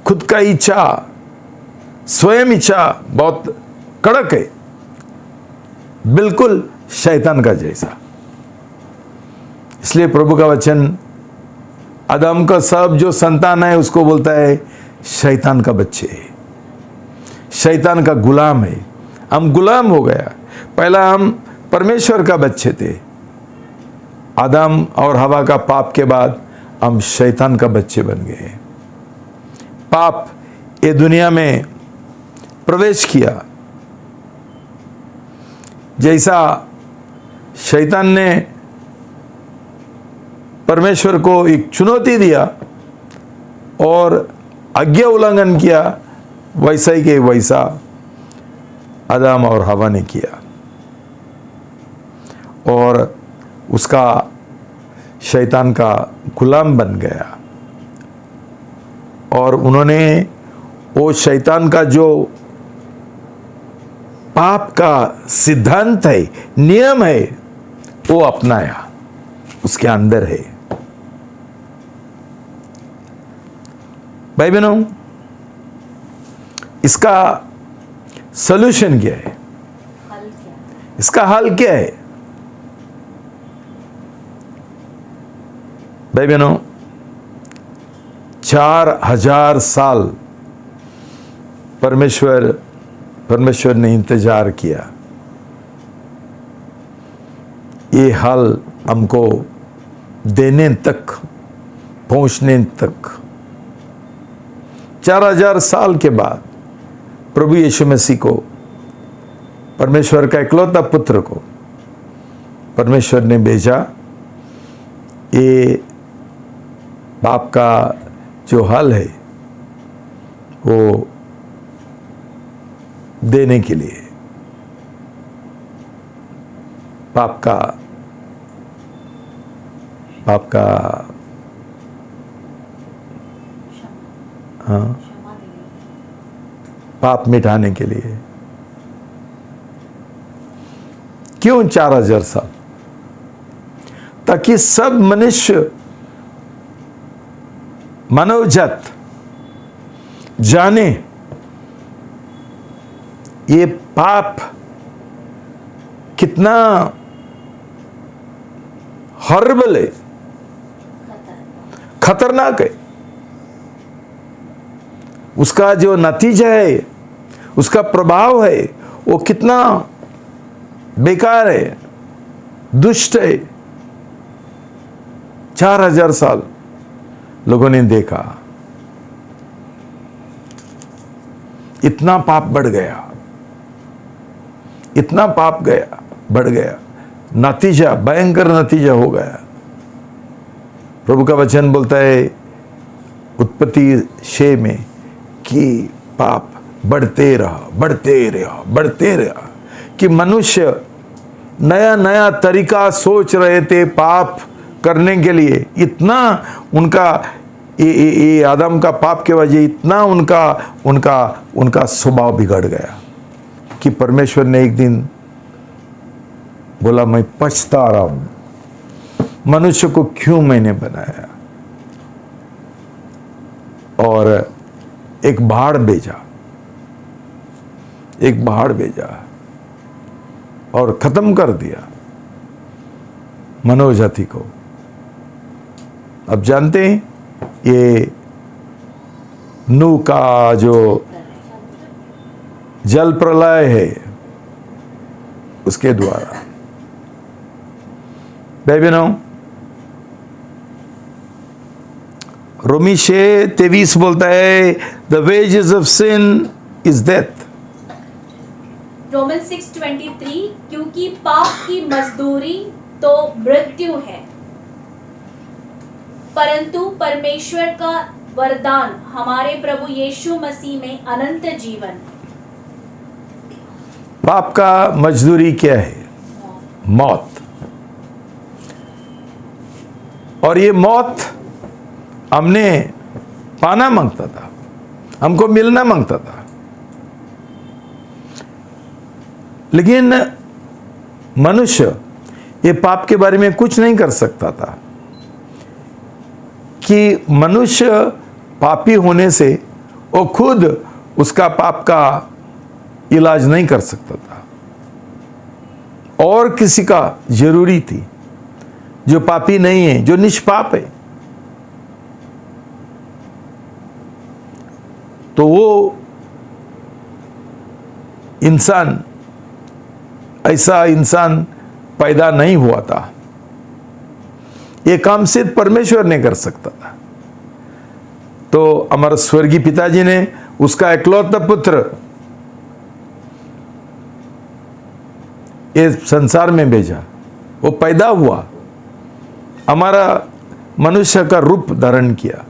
खुद का इच्छा, स्वयं इच्छा बहुत कड़क है, बिल्कुल शैतान का जैसा। इसलिए प्रभु का वचन आदम का सब जो संतान है उसको बोलता है शैतान का बच्चे है, शैतान का गुलाम है। हम गुलाम हो गया। पहला हम परमेश्वर का बच्चे थे, आदम और हवा का पाप के बाद हम शैतान का बच्चे बन गए। पाप ये दुनिया में प्रवेश किया। जैसा शैतान ने परमेश्वर को एक चुनौती दिया और आज्ञा उल्लंघन किया, वैसा ही के वैसा आदम और हवा ने किया और उसका शैतान का गुलाम बन गया। और उन्होंने वो शैतान का जो पाप का सिद्धांत है, नियम है, वो अपनाया, उसके अंदर है। भाई बहनों, इसका सॉल्यूशन क्या है? हल क्या है? इसका हल क्या है? भाई बहनों, 4000 साल परमेश्वर ने इंतजार किया। ये हल हमको देने तक, पहुंचने तक 4000 साल के बाद प्रभु यीशु मसीह को, परमेश्वर का इकलौता पुत्र को परमेश्वर ने भेजा। ये पाप का जो हल है वो देने के लिए, पाप का हाँ, पाप मिटाने के लिए। क्यों 4000 साल? ताकि सब मनुष्य, मानवजात जाने ये पाप कितना हॉरिबल है, खतरनाक है। उसका जो नतीजा है, उसका प्रभाव है, वो कितना बेकार है, दुष्ट है। 4000 साल लोगों ने देखा इतना पाप बढ़ गया, इतना पाप बढ़ गया, नतीजा भयंकर नतीजा हो गया। प्रभु का वचन बोलता है उत्पत्ति 6 में कि पाप बढ़ते रहा कि मनुष्य नया नया तरीका सोच रहे थे पाप करने के लिए। इतना उनका ये आदम का पाप के वजह इतना उनका स्वभाव बिगड़ गया कि परमेश्वर ने एक दिन बोला मैं पछता रहा हूं, मनुष्य को क्यों मैंने बनाया, और एक बाढ़ भेजा और खत्म कर दिया मानव जाति को। अब जानते हैं ये नूह का जो जल प्रलय है उसके द्वारा। भाई बहनों, रोमी 6:23 बोलता है the wages of sin is death. Roman 6:23 क्योंकि पाप की मजदूरी तो मृत्यु है, परंतु परमेश्वर का वरदान हमारे प्रभु यीशु मसीह में अनंत जीवन। पाप का मजदूरी क्या है? मौत। और ये मौत हमने पाना मांगता था, हमको मिलना मांगता था, लेकिन मनुष्य ये पाप के बारे में कुछ नहीं कर सकता था कि मनुष्य पापी होने से वो खुद उसका पाप का इलाज नहीं कर सकता था, और किसी का जरूरी थी जो पापी नहीं है, जो निष्पाप है। तो वो इंसान ऐसा इंसान पैदा नहीं हुआ था। ये काम सिर्फ परमेश्वर ने कर सकता था। तो हमारे स्वर्गीय पिताजी ने उसका इकलौता पुत्र इस संसार में भेजा, वो पैदा हुआ, हमारा मनुष्य का रूप धारण किया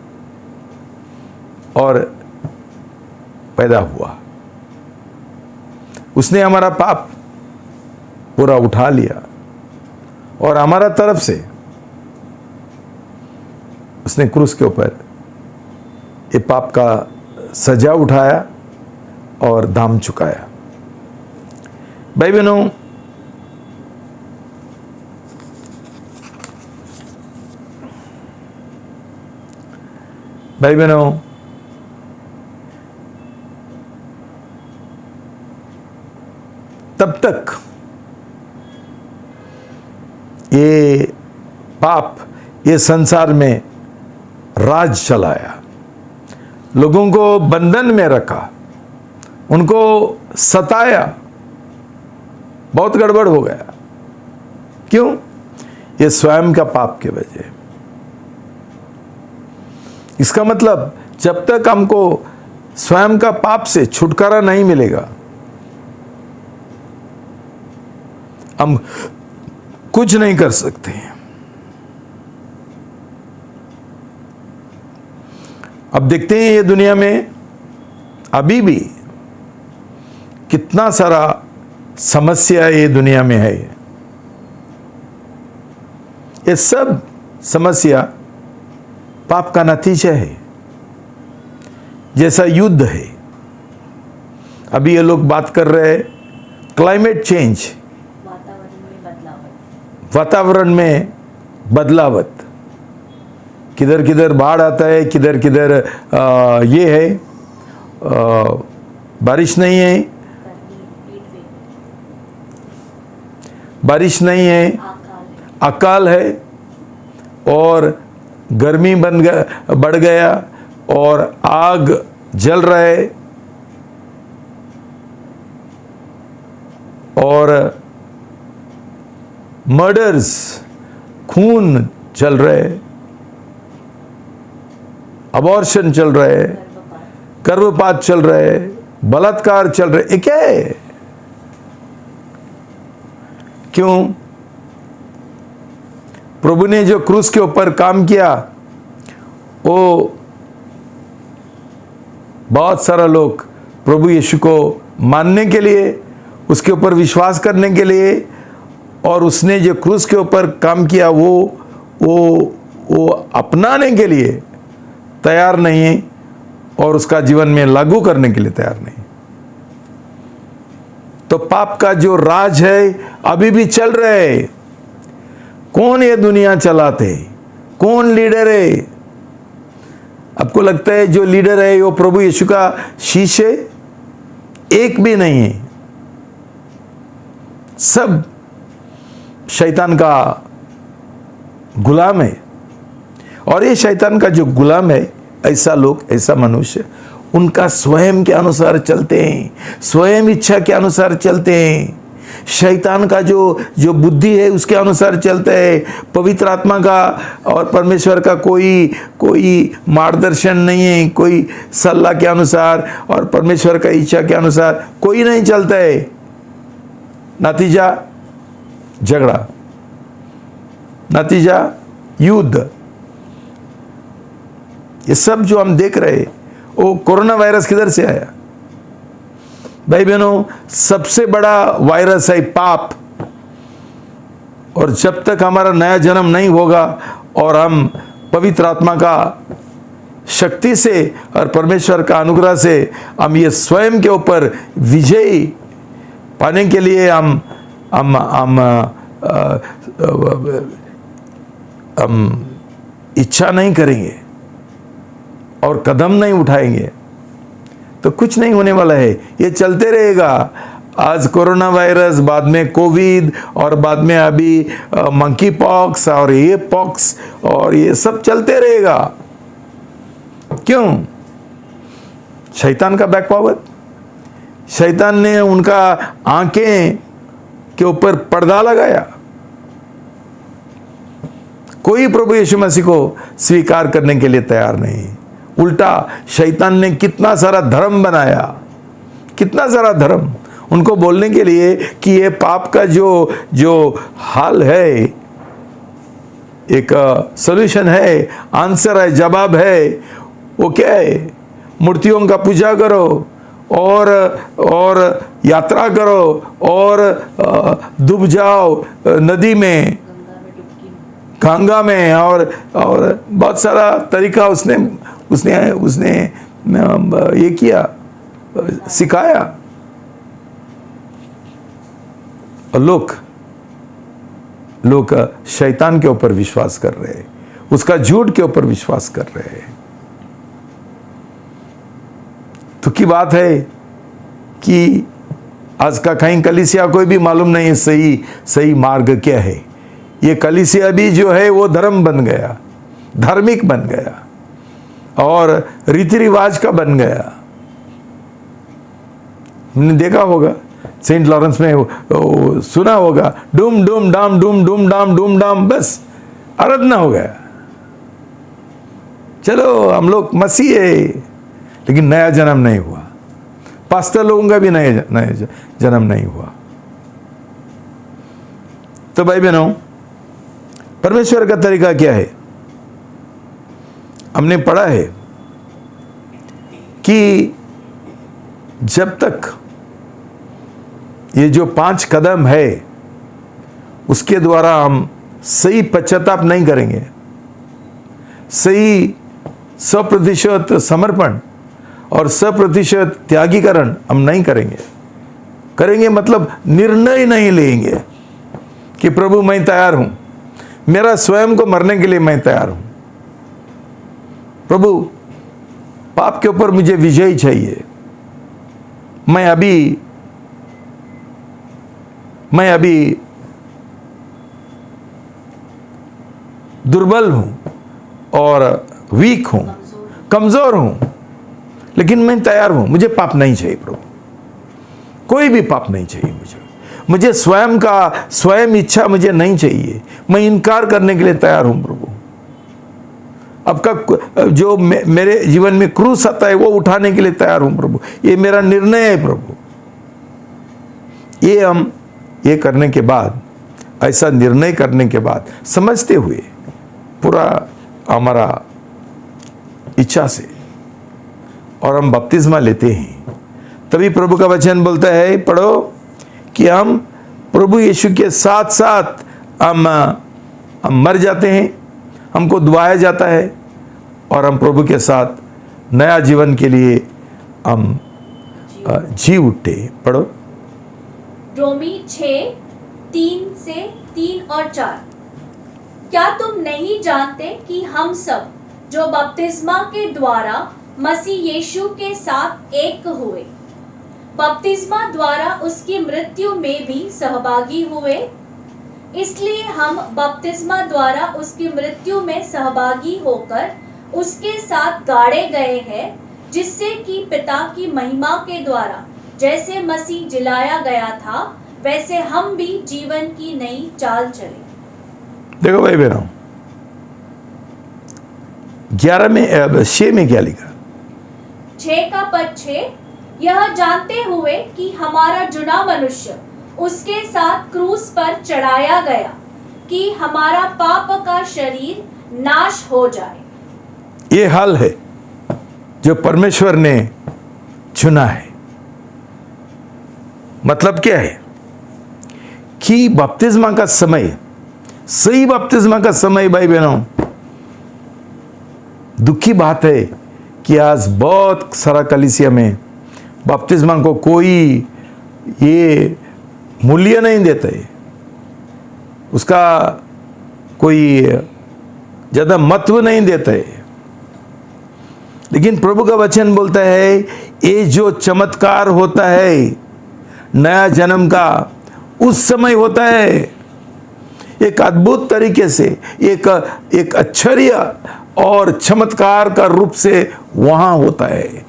और पैदा हुआ। उसने हमारा पाप पूरा उठा लिया और हमारा तरफ से उसने क्रूस के ऊपर ये पाप का सजा उठाया और दाम चुकाया। भाई बहनों, तब तक ये पाप ये संसार में राज चलाया, लोगों को बंधन में रखा, उनको सताया, बहुत गड़बड़ हो गया। क्यों? ये स्वयं का पाप की वजह। इसका मतलब जब तक हमको स्वयं का पाप से छुटकारा नहीं मिलेगा, हम कुछ नहीं कर सकते। अब देखते हैं ये दुनिया में अभी भी कितना सारा समस्या ये दुनिया में है। ये सब समस्या पाप का नतीजा है। जैसा युद्ध है, अभी ये लोग बात कर रहे हैं क्लाइमेट चेंज, वातावरण में बदलावट, किधर किधर बाढ़ आता है, किधर किधर ये है, बारिश नहीं है, बारिश नहीं है, अकाल है, और गर्मी बढ़ गया, और आग जल रहा है, और मर्डर्स, खून चल रहे, अबॉर्शन चल रहा है, गर्भपात चल रहा है, बलात्कार चल रहे, ये क्या है? क्यों? प्रभु ने जो क्रूस के ऊपर काम किया, वो बहुत सारा लोग प्रभु यीशु को मानने के लिए, उसके ऊपर विश्वास करने के लिए, और उसने जो क्रूस के ऊपर काम किया वो अपनाने के लिए तैयार नहीं है, और उसका जीवन में लागू करने के लिए तैयार नहीं। तो पाप का जो राज है अभी भी चल रहा है। कौन ये दुनिया चलाते? कौन लीडर है? आपको लगता है जो लीडर है वो प्रभु यीशु का शीश है? एक भी नहीं है। सब शैतान का गुलाम है। और ये शैतान का जो गुलाम है, ऐसा लोग, ऐसा मनुष्य उनका स्वयं के अनुसार चलते हैं, स्वयं इच्छा के अनुसार चलते हैं, शैतान का जो बुद्धि है उसके अनुसार चलते हैं। पवित्र आत्मा का और परमेश्वर का कोई मार्गदर्शन नहीं है, कोई सलाह के अनुसार और परमेश्वर का इच्छा के अनुसार कोई नहीं चलता है। नतीजा झगड़ा, नतीजा युद्ध। ये सब जो हम देख रहे हैं, वो कोरोना वायरस किधर से आया? भाई बहनों, सबसे बड़ा वायरस है पाप। और जब तक हमारा नया जन्म नहीं होगा और हम पवित्र आत्मा का शक्ति से और परमेश्वर का अनुग्रह से हम ये स्वयं के ऊपर विजय पाने के लिए हम इच्छा नहीं करेंगे और कदम नहीं उठाएंगे, तो कुछ नहीं होने वाला है। ये चलते रहेगा। आज कोरोना वायरस, बाद में कोविड, और बाद में अभी मंकी पॉक्स और ये पॉक्स, और ये सब चलते रहेगा। क्यों? शैतान का बैक पावर। शैतान ने उनका आंखें के ऊपर पर्दा लगाया। कोई प्रभु यीशु मसीह को स्वीकार करने के लिए तैयार नहीं। उल्टा शैतान ने कितना सारा धर्म बनाया, कितना सारा धर्म उनको बोलने के लिए कि ये पाप का जो हाल है, एक सॉल्यूशन है, आंसर है, जवाब है। वो क्या है? मूर्तियों का पूजा करो और यात्रा करो और डूब जाओ नदी में, गंगा में, और बहुत सारा तरीका उसने ये किया, सिखाया। और लोग शैतान के ऊपर विश्वास कर रहे हैं, उसका झूठ के ऊपर विश्वास कर रहे हैं। तो की बात है कि आज का कहीं कलीसिया कोई भी मालूम नहीं है सही मार्ग क्या है। ये कलीसिया भी जो है वो धर्म बन गया, धार्मिक बन गया और रीति रिवाज का बन गया। हमने देखा होगा सेंट लॉरेंस में, सुना होगा, डूम डूम डाम डूम डूम डाम डूम डाम, बस आराधना हो गया। चलो हम लोग मसीह है, लेकिन नया जन्म नहीं हुआ। पास्टर लोगों का भी नया जन्म नहीं हुआ। तो भाई बहनों, परमेश्वर का तरीका क्या है? हमने पढ़ा है कि जब तक ये जो 5 कदम है उसके द्वारा हम सही पश्चाताप नहीं करेंगे, सही 100% समर्पण और 100% त्यागीकरण हम नहीं करेंगे मतलब निर्णय नहीं लेंगे कि प्रभु मैं तैयार हूं, मेरा स्वयं को मरने के लिए मैं तैयार हूं। प्रभु, पाप के ऊपर मुझे विजय चाहिए। मैं अभी दुर्बल हूं और वीक हूं, कमजोर हूं, लेकिन मैं तैयार हूं। मुझे पाप नहीं चाहिए प्रभु, कोई भी पाप नहीं चाहिए मुझे स्वयं इच्छा मुझे नहीं चाहिए। मैं इनकार करने के लिए तैयार हूं प्रभु। अब का जो मेरे जीवन में क्रूस आता है वो उठाने के लिए तैयार हूं प्रभु। ये मेरा निर्णय है प्रभु। ये हम ये करने के बाद, ऐसा निर्णय करने के बाद, समझते हुए पूरा हमारा इच्छा से, और हम बपतिस्मा लेते हैं, तभी प्रभु का वचन बोलता है, पढ़ो, कि हम प्रभु यीशु के साथ साथ हम मर जाते हैं, हमको दुआया जाता है, और हम प्रभु के साथ नया जीवन के लिए हम जी उठते। पढ़ो रोमी 6:3 और 4। क्या तुम नहीं जानते कि हम सब जो बपतिस्मा के द्वारा मसीह यीशु के साथ एक हुए, बपतिस्मा द्वारा उसकी मृत्यु में भी सहभागी हुए? इसलिए हम बपतिस्मा द्वारा उसकी मृत्यु में सहभागी होकर उसके साथ गाड़े गए हैं, जिससे कि पिता की महिमा के द्वारा जैसे मसीह जिलाया गया था, वैसे हम भी जीवन की नई चाल चले। देखो भाई बहनों, 6 में क्या लिखा? 6 का पद 6, यह जानते हुए कि हमारा जुना मनुष्य उसके साथ क्रूस पर चढ़ाया गया, कि हमारा पाप का शरीर नाश हो जाए। ये हाल है जो परमेश्वर ने चुना है। मतलब क्या है कि बपतिस्मा का समय, सही बपतिस्मा का समय, भाई बहनों, दुखी बात है कि आज बहुत सारा कलीसिया में बपतिस्मा को कोई ये मूल्य नहीं देता है, उसका कोई ज़्यादा महत्व नहीं देता है। लेकिन प्रभु का वचन बोलता है, ये जो चमत्कार होता है नया जन्म का, उस समय होता है। एक अद्भुत तरीके से, एक आश्चर्य और चमत्कार का रूप से वहाँ होता है,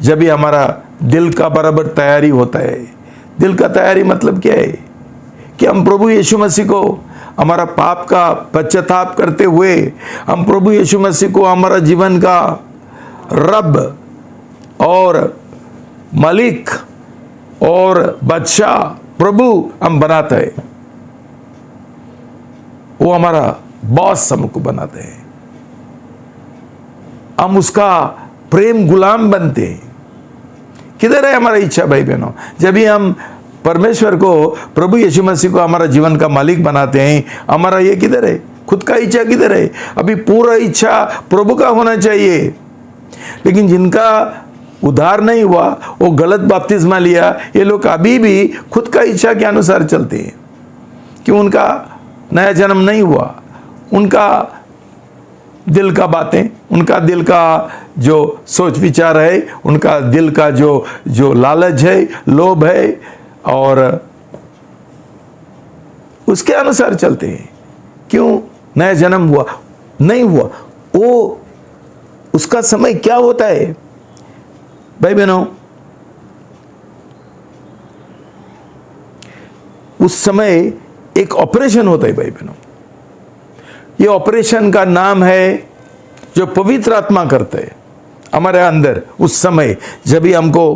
जब भी हमारा दिल का बराबर तैयारी होता है। दिल का तैयारी मतलब क्या है कि हम प्रभु यीशु मसीह को हमारा पाप का पश्चाताप करते हुए, हम प्रभु यीशु मसीह को हमारा जीवन का रब और मालिक और बादशाह प्रभु हम बनाते हैं। वो हमारा बॉस हमको बनाते हैं, हम उसका प्रेम गुलाम बनते हैं। किधर है हमारा इच्छा भाई बहनों? जब भी हम परमेश्वर को, प्रभु यीशु मसीह को हमारा जीवन का मालिक बनाते हैं, हमारा ये किधर है? खुद का इच्छा किधर है? अभी पूरा इच्छा प्रभु का होना चाहिए। लेकिन जिनका उद्धार नहीं हुआ, वो गलत बपतिस्मा लिया, ये लोग अभी भी खुद का इच्छा के अनुसार चलते हैं, कि उनका नया जन्म नहीं हुआ। उनका दिल का बातें, उनका दिल का जो सोच विचार है, उनका दिल का जो लालच है, लोभ है, और उसके अनुसार चलते हैं। क्यों? नया जन्म हुआ नहीं हुआ, वो उसका समय क्या होता है भाई बहनों? उस समय एक ऑपरेशन होता है भाई बहनों। ये ऑपरेशन का नाम है जो पवित्र आत्मा करते हैं हमारे अंदर। उस समय जब भी हमको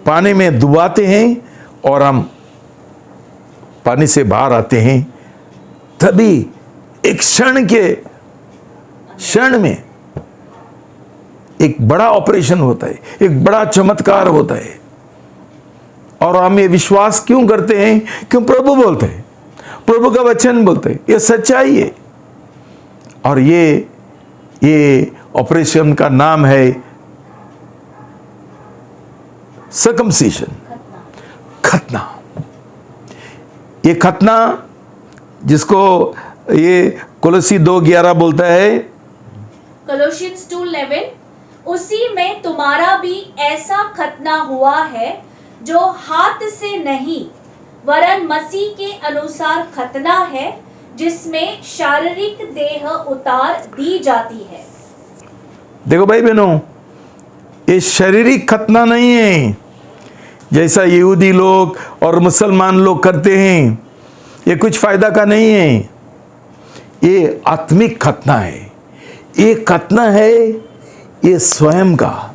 पानी में डुबाते हैं और हम पानी से बाहर आते हैं, तभी एक क्षण में एक बड़ा ऑपरेशन होता है, एक बड़ा चमत्कार होता है। और हम ये विश्वास क्यों करते हैं? क्यों? प्रभु बोलते हैं, प्रभु का वचन बोलते हैं, ये सच्चाई है। और ये ऑपरेशन का नाम है सर्कमसिजन, खतना। ये खतना जिसको ये कोलोसी 2:11 बोलता है, कोलोसियंस 2:11, उसी में तुम्हारा भी ऐसा खतना हुआ है जो हाथ से नहीं वरन मसीह के अनुसार खतना है, जिसमें शारीरिक देह उतार दी जाती है। देखो भाई बहनों, ये शारीरिक खतना नहीं है जैसा यहूदी लोग और मुसलमान लोग करते हैं। ये कुछ फायदा का नहीं है। ये आत्मिक खतना है, ये खतना है ये स्वयं का,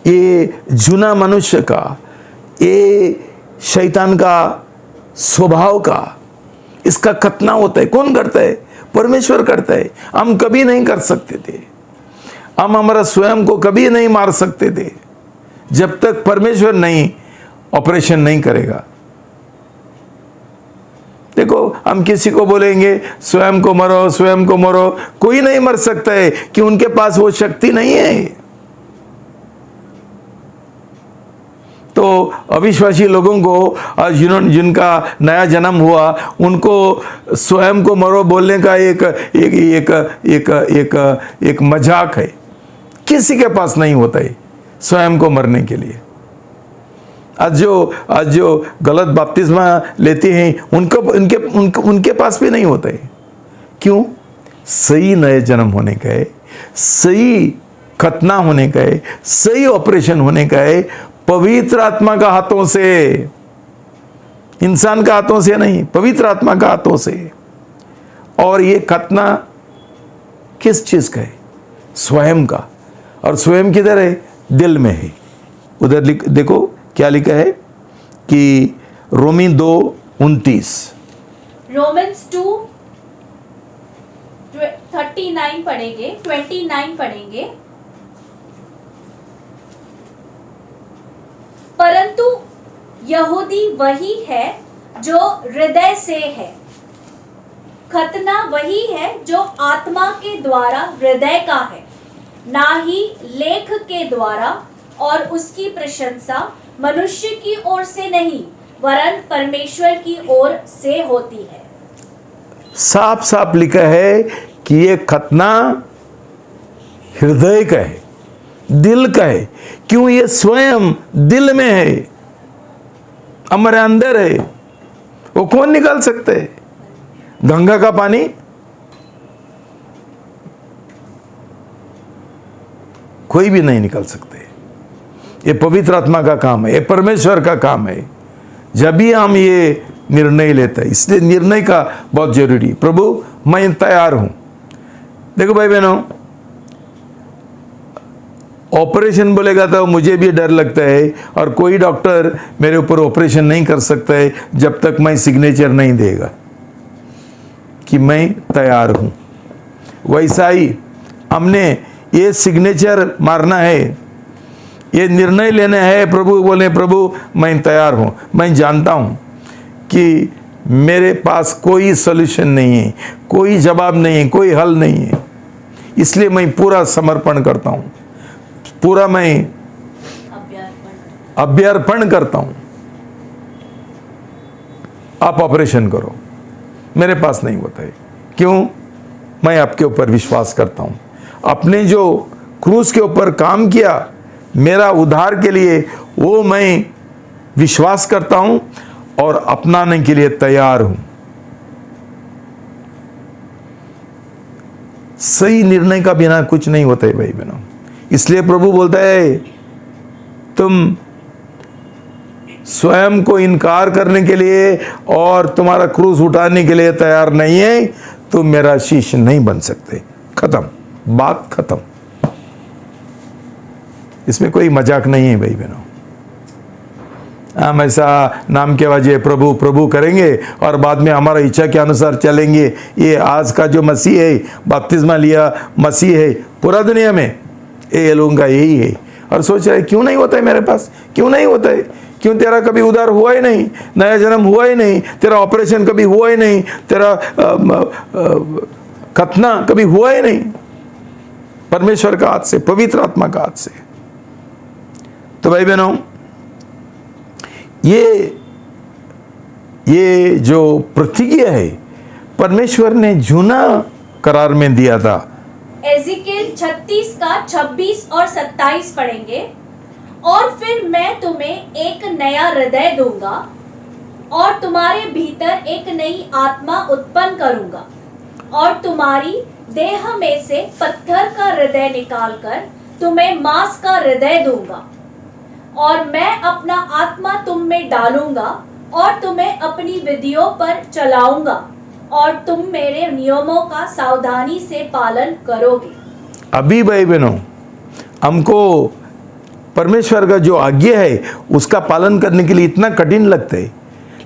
ये जुना मनुष्य का, ये शैतान का स्वभाव का, इसका खतना होता है। कौन करता है? परमेश्वर करता है। हम कभी नहीं कर सकते थे, हम हमारा स्वयं को कभी नहीं मार सकते थे जब तक परमेश्वर नहीं ऑपरेशन नहीं करेगा। देखो, हम किसी को बोलेंगे स्वयं को मरो, स्वयं को मरो, कोई नहीं मर सकता है कि उनके पास वो शक्ति नहीं है। तो अविश्वासी लोगों को आज जिनका नया जन्म हुआ, उनको स्वयं को मरो बोलने का एक मजाक है। किसी के पास नहीं होता है स्वयं को मरने के लिए। आज जो गलत बपतिस्मा लेते हैं उनके पास भी नहीं होता है। क्यों? सही नए जन्म होने का है, सही खतना होने का है, सही ऑपरेशन होने का है, पवित्र आत्मा का हाथों से, इंसान का हाथों से नहीं, पवित्र आत्मा का हाथों से। और ये खतना किस चीज का है? स्वयं का। और स्वयं किधर है? दिल में है। उधर देखो क्या लिखा है कि रोमी 2:29, रोमन्स 2:39 पढ़ेंगे, 29 पढ़ेंगे। परंतु यहूदी वही है जो हृदय से है, खतना वही है जो आत्मा के द्वारा हृदय का है, ना ही लेख के द्वारा, और उसकी प्रशंसा मनुष्य की ओर से नहीं वरन परमेश्वर की ओर से होती है। साफ साफ लिखा है कि ये खतना हृदय का है, दिल का है। क्यों? ये स्वयं दिल में है, हमारे अंदर है। वो कौन निकाल सकते है? गंगा का पानी कोई भी नहीं निकाल सकते। ये पवित्र आत्मा का काम है, ये परमेश्वर का काम है। जब भी हम ये निर्णय लेते हैं, इसलिए निर्णय का बहुत जरूरी। प्रभु मैं तैयार हूं। देखो भाई बहनों, ऑपरेशन बोलेगा तो मुझे भी डर लगता है, और कोई डॉक्टर मेरे ऊपर ऑपरेशन नहीं कर सकता है जब तक मैं सिग्नेचर नहीं देगा कि मैं तैयार हूं। वैसा ही हमने ये सिग्नेचर मारना है, ये निर्णय लेना है। प्रभु बोले, प्रभु मैं तैयार हूं, मैं जानता हूं कि मेरे पास कोई सॉल्यूशन नहीं है, कोई जवाब नहीं है, कोई हल नहीं है, इसलिए मैं पूरा समर्पण करता हूं, पूरा मैं अभ्यर्पण करता हूं। आप ऑपरेशन करो, मेरे पास नहीं होता है। क्यों? मैं आपके ऊपर विश्वास करता हूं। अपने जो क्रूस के ऊपर काम किया मेरा उद्धार के लिए, वो मैं विश्वास करता हूं और अपनाने के लिए तैयार हूं। सही निर्णय का बिना कुछ नहीं होता है भाई बहनों। इसलिए प्रभु बोलता है, तुम स्वयं को इनकार करने के लिए और तुम्हारा क्रूस उठाने के लिए तैयार नहीं है, तुम मेरा शिष्य नहीं बन सकते। खत्म, बात खत्म। इसमें कोई मजाक नहीं है भाई बहनों। हम ऐसा नाम के वजह प्रभु प्रभु करेंगे और बाद में हमारा इच्छा के अनुसार चलेंगे। ये आज का जो मसीह है, बपतिस्मा लिया मसीह है पूरा दुनिया में, ये लोगों का यही है। और सोच रहे क्यों नहीं होता है मेरे पास, क्यों नहीं होता है? क्यों तेरा कभी उद्धार हुआ ही नहीं, नया जन्म हुआ ही नहीं, तेरा ऑपरेशन कभी हुआ ही नहीं, तेरा खतना कभी हुआ ही नहीं? परमेश्वर का हाथ से, पवित्र आत्मा का हाथ से। तो भाई बहनों, ये जो प्रतिज्ञा है परमेश्वर ने जूना करार में दिया था। एजिकेल 36 का 26 और 27 पढ़ेंगे। और फिर मैं तुम्हें एक नया हृदय दूंगा और तुम्हारे भीतर एक नई आत्मा उत्पन्न करूंगा, और तुम्हारी देह में से पत्थर का हृदय निकालकर तुम्हें मांस का हृदय दूंगा, और मैं अपना आत्मा तुम में डालूंगा और तुम्हें अपनी विधियों पर चलाऊंगा, और तुम मेरे नियमों का सावधानी से पालन करोगे। अभी भाई बहनों, हमको परमेश्वर का जो आज्ञा है उसका पालन करने के लिए इतना कठिन लगता है,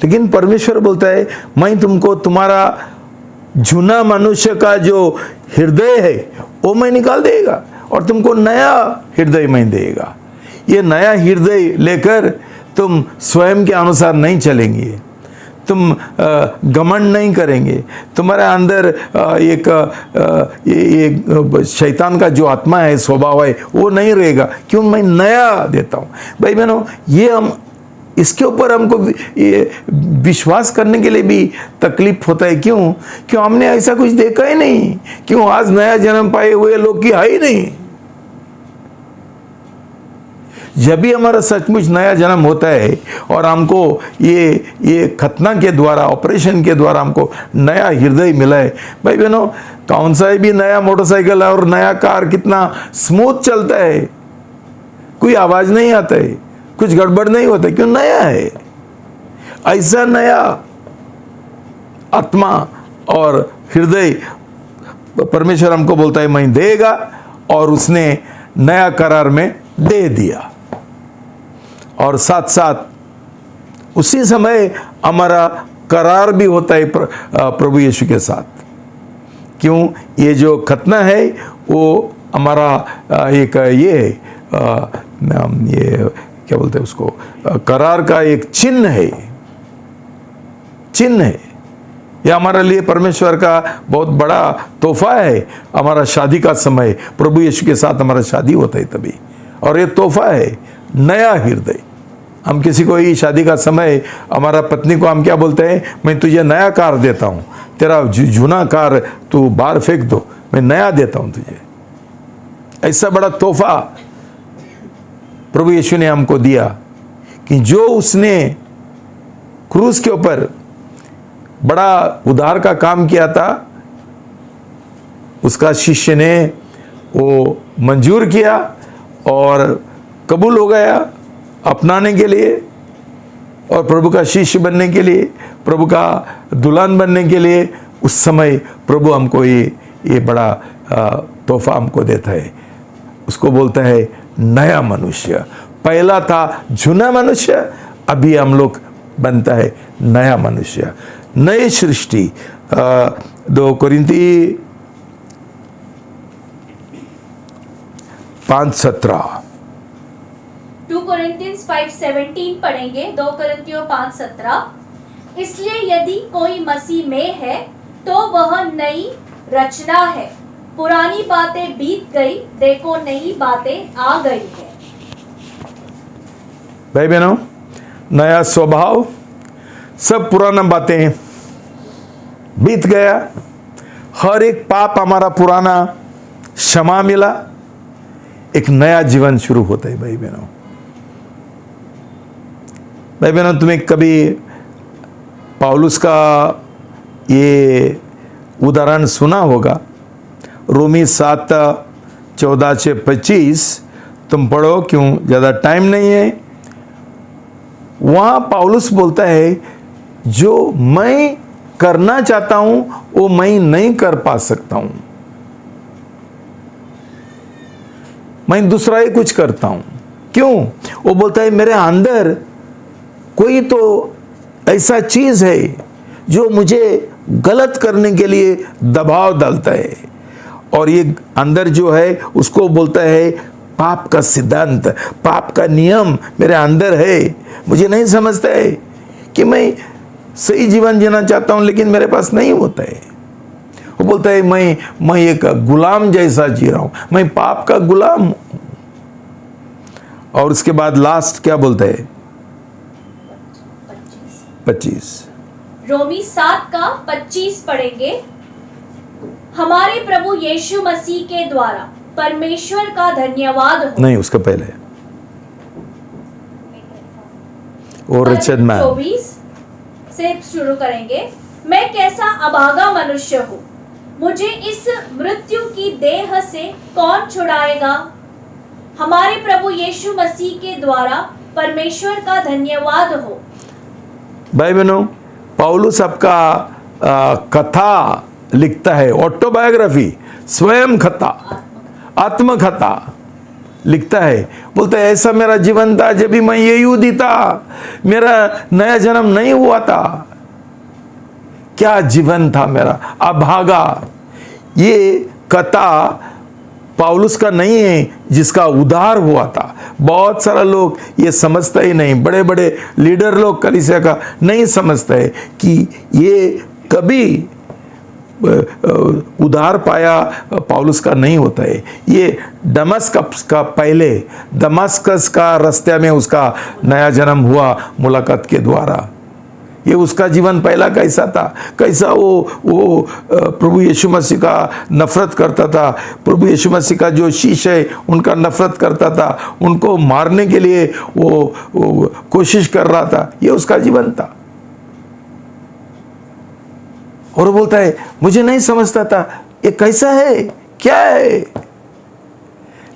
लेकिन परमेश्वर बोलता है मैं तुमको तुम्हारा झूना मनुष्य का जो हृदय है वो मैं निकाल देगा और तुमको नया हृदय मैं देगा। ये नया हृदय लेकर तुम स्वयं के अनुसार नहीं चलेंगे, तुम घमंड नहीं करेंगे, तुम्हारे अंदर एक शैतान का जो आत्मा है, स्वभाव है, वो नहीं रहेगा। क्यों? मैं नया देता हूँ। भाई बहनों, ये हम इसके ऊपर हमको ये विश्वास करने के लिए भी तकलीफ होता है। क्यों? क्यों हमने ऐसा कुछ देखा ही नहीं। क्यों आज नया जन्म पाए हुए लोग की है ही नहीं। जब भी हमारा सचमुच नया जन्म होता है और हमको ये खतना के द्वारा, ऑपरेशन के द्वारा हमको नया हृदय मिला है, भाई बहनों, कौन सा भी नया मोटरसाइकिल और नया कार कितना स्मूथ चलता है, कोई आवाज नहीं आता है, कुछ गड़बड़ नहीं होता। क्यों? नया है। ऐसा नया आत्मा और हृदय परमेश्वर हमको बोलता है मैं देगा, और उसने नया करार में दे दिया। और साथ साथ उसी समय हमारा करार भी होता है प्रभु यीशु के साथ। क्यों? ये जो खतना है वो हमारा एक ये क्या बोलते हैं उसको, करार का एक चिन्ह है। चिन्ह है। यह हमारे लिए परमेश्वर का बहुत बड़ा तोहफा है। हमारा शादी का समय प्रभु यीशु के साथ हमारा शादी होता है तभी, और ये तोहफा है नया हृदय। हम किसी को ही शादी का समय, हमारा पत्नी को हम क्या बोलते हैं, मैं तुझे नया कार देता हूँ, तेरा जूना कार तू बाहर फेंक दो, मैं नया देता हूँ तुझे। ऐसा बड़ा तोहफा प्रभु यीशु ने हमको दिया कि जो उसने क्रूस के ऊपर बड़ा उद्धार का काम किया था, उसका शिष्य ने वो मंजूर किया और कबूल हो गया अपनाने के लिए, और प्रभु का शिष्य बनने के लिए, प्रभु का दुल्हन बनने के लिए। उस समय प्रभु हमको ये बड़ा तोहफा हमको देता है। उसको बोलता है नया मनुष्य। पहला था झूना मनुष्य, अभी हम लोग बनता है नया मनुष्य, नई सृष्टि। 2 कोरिन्थी 5:17 2 Corinthians 5:17 पढ़ेंगे। 2 कोरिन्थियों 5:17। इसलिए यदि कोई मसीह में है तो वह नई रचना है, पुरानी बातें बीत गई, देखो नई बातें आ गई है। भाई बहनों, नया स्वभाव, सब पुराना बातें बीत गया। हर एक पाप हमारा पुराना क्षमा मिला, एक नया जीवन शुरू होता है। भाई बहनों, भाई बहनों, तुम्हें कभी पौलुस का ये उदाहरण सुना होगा। रोमी 7:14-25 तुम पढ़ो, क्यों ज़्यादा टाइम नहीं है। वहाँ पौलुस बोलता है जो मैं करना चाहता हूं वो मैं नहीं कर पा सकता हूं, मैं दूसरा ही कुछ करता हूं। क्यों? वो बोलता है मेरे अंदर कोई तो ऐसा चीज है जो मुझे गलत करने के लिए दबाव डालता है, और ये अंदर जो है उसको बोलता है पाप का सिद्धांत, पाप का नियम मेरे अंदर है। मुझे नहीं समझता है कि मैं सही जीवन जीना चाहता हूं, लेकिन मेरे पास नहीं होता है। वो बोलता है मैं एक गुलाम जैसा जी रहा हूं, मैं पाप का गुलाम हूं। और उसके बाद लास्ट क्या बोलता है? 25 रोमी 7:25 पढ़ेंगे। हमारे प्रभु यीशु मसीह के द्वारा परमेश्वर का धन्यवाद हो। नहीं, उसका पहले और रिचर्ड मैन 24 से शुरू करेंगे। मैं कैसा अभागा मनुष्य हूँ, मुझे इस मृत्यु की देह से कौन छुड़ाएगा। हमारे प्रभु यीशु मसीह के द्वारा परमेश्वर का धन्यवाद हो। भाई बहनों, पौलुस आपका कथा लिखता है, ऑटोबायोग्राफी, स्वयं कथा, आत्मकथा लिखता है। बोलता है ऐसा मेरा जीवन था जब भी मैं यहूदी था, मेरा नया जन्म नहीं हुआ था। क्या जीवन था मेरा, अभागा। ये कथा पौलुस का नहीं है जिसका उद्धार हुआ था। बहुत सारा लोग ये समझता ही नहीं, बड़े बड़े लीडर लोग कलीसिया का नहीं समझते है कि ये कभी उद्धार पाया पौलुस का नहीं होता है। ये दमस्कस का पहले, दमस्कस का रास्ते में उसका नया जन्म हुआ मुलाकात के द्वारा। ये उसका जीवन पहला कैसा था, कैसा वो प्रभु यीशु मसीह का नफरत करता था, प्रभु यीशु मसीह का जो शीश है उनका नफरत करता था, उनको मारने के लिए वो कोशिश कर रहा था। ये उसका जीवन था। और वो बोलता है मुझे नहीं समझता था ये कैसा है, क्या है।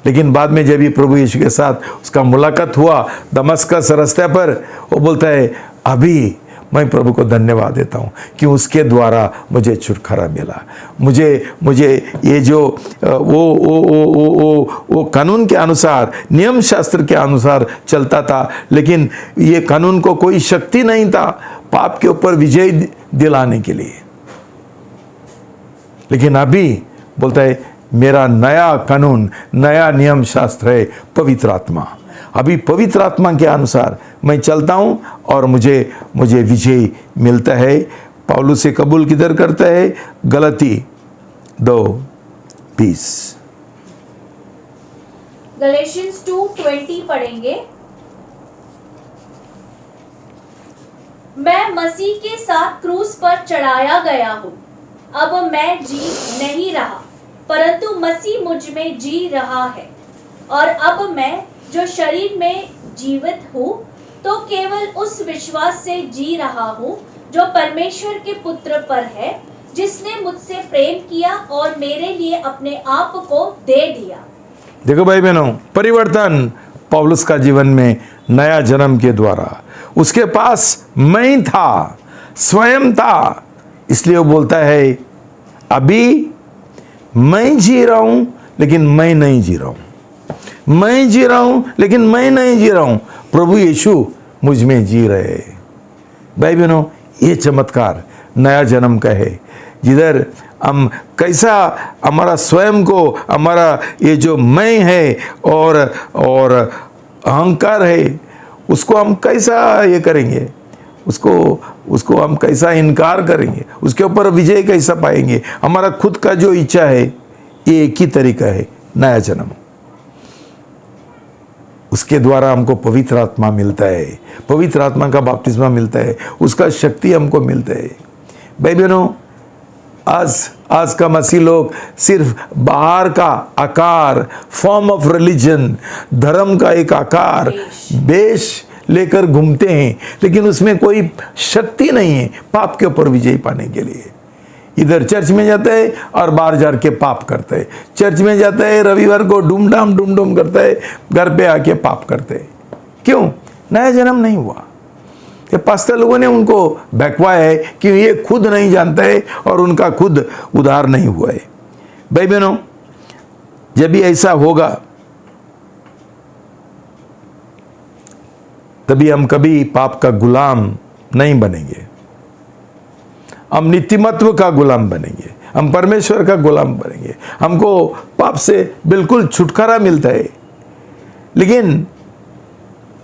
लेकिन बाद में जब ये प्रभु यीशु के साथ उसका मुलाकात हुआ दमस्कस रास्ते पर, वो बोलता है अभी मैं प्रभु को धन्यवाद देता हूँ कि उसके द्वारा मुझे छुटकारा मिला। मुझे ये जो वो कानून के अनुसार, नियम शास्त्र के अनुसार चलता था, लेकिन ये कानून को कोई शक्ति नहीं था पाप के ऊपर विजय दिलाने के लिए। लेकिन अभी बोलता है मेरा नया कानून, नया नियम शास्त्र है पवित्र आत्मा। अभी पवित्र आत्मा के अनुसार मैं चलता हूं और मुझे विजय मिलता है। पौलुस से कबूल किधर करता है? गलती 2:20। गलेशियंस 2:20 पढ़ेंगे। मैं मसीह के साथ क्रूस पर चढ़ाया गया हूँ। अब मैं जी नहीं रहा, परंतु मसीह मुझ में जी रहा है। और अब मैं जो शरीर में जीवित हूँ तो केवल उस विश्वास से जी रहा हूँ जो परमेश्वर के पुत्र पर है, जिसने मुझसे प्रेम किया और मेरे लिए अपने आप को दे दिया। देखो भाई बहनों, परिवर्तन पौलुस का जीवन में नया जन्म के द्वारा। उसके पास मैं था, स्वयं था, इसलिए वो बोलता है अभी मैं जी रहा हूं लेकिन मैं नहीं जी रहा हूं, मैं जी रहा हूं लेकिन मैं नहीं जी रहा हूं, प्रभु यीशु मुझ में जी रहे। भाई बहनों, ये चमत्कार नया जन्म का है, जिधर हम कैसा हमारा स्वयं को, हमारा ये जो मैं है और अहंकार है, उसको हम कैसा ये करेंगे, उसको हम कैसा इनकार करेंगे, उसके ऊपर विजय कैसा पाएंगे। हमारा खुद का जो इच्छा है, ये एक ही तरीका है नया जन्म। उसके द्वारा हमको पवित्र आत्मा मिलता है, पवित्र आत्मा का बपतिस्मा मिलता है, उसका शक्ति हमको मिलता है। भाई बहनों, आज का मसीह लोग सिर्फ बाहर का आकार, फॉर्म ऑफ रिलीजन, धर्म का एक आकार, वेश लेकर घूमते हैं, लेकिन उसमें कोई शक्ति नहीं है पाप के ऊपर विजय पाने के लिए। इधर चर्च में जाता है और बाहर जा के पाप करता है, चर्च में जाता है रविवार को डूम करता है, घर पे आके पाप करते हैं। क्यों? नया जन्म नहीं हुआ। ये पास्टर लोगों ने उनको बहकवाया है कि ये खुद नहीं जानता है और उनका खुद उद्धार नहीं हुआ है। भाई बहनों, जब भी ऐसा होगा तभी हम कभी पाप का गुलाम नहीं बनेंगे, हम नीतिमत्व का गुलाम बनेंगे, हम परमेश्वर का गुलाम बनेंगे। हमको पाप से बिल्कुल छुटकारा मिलता है। लेकिन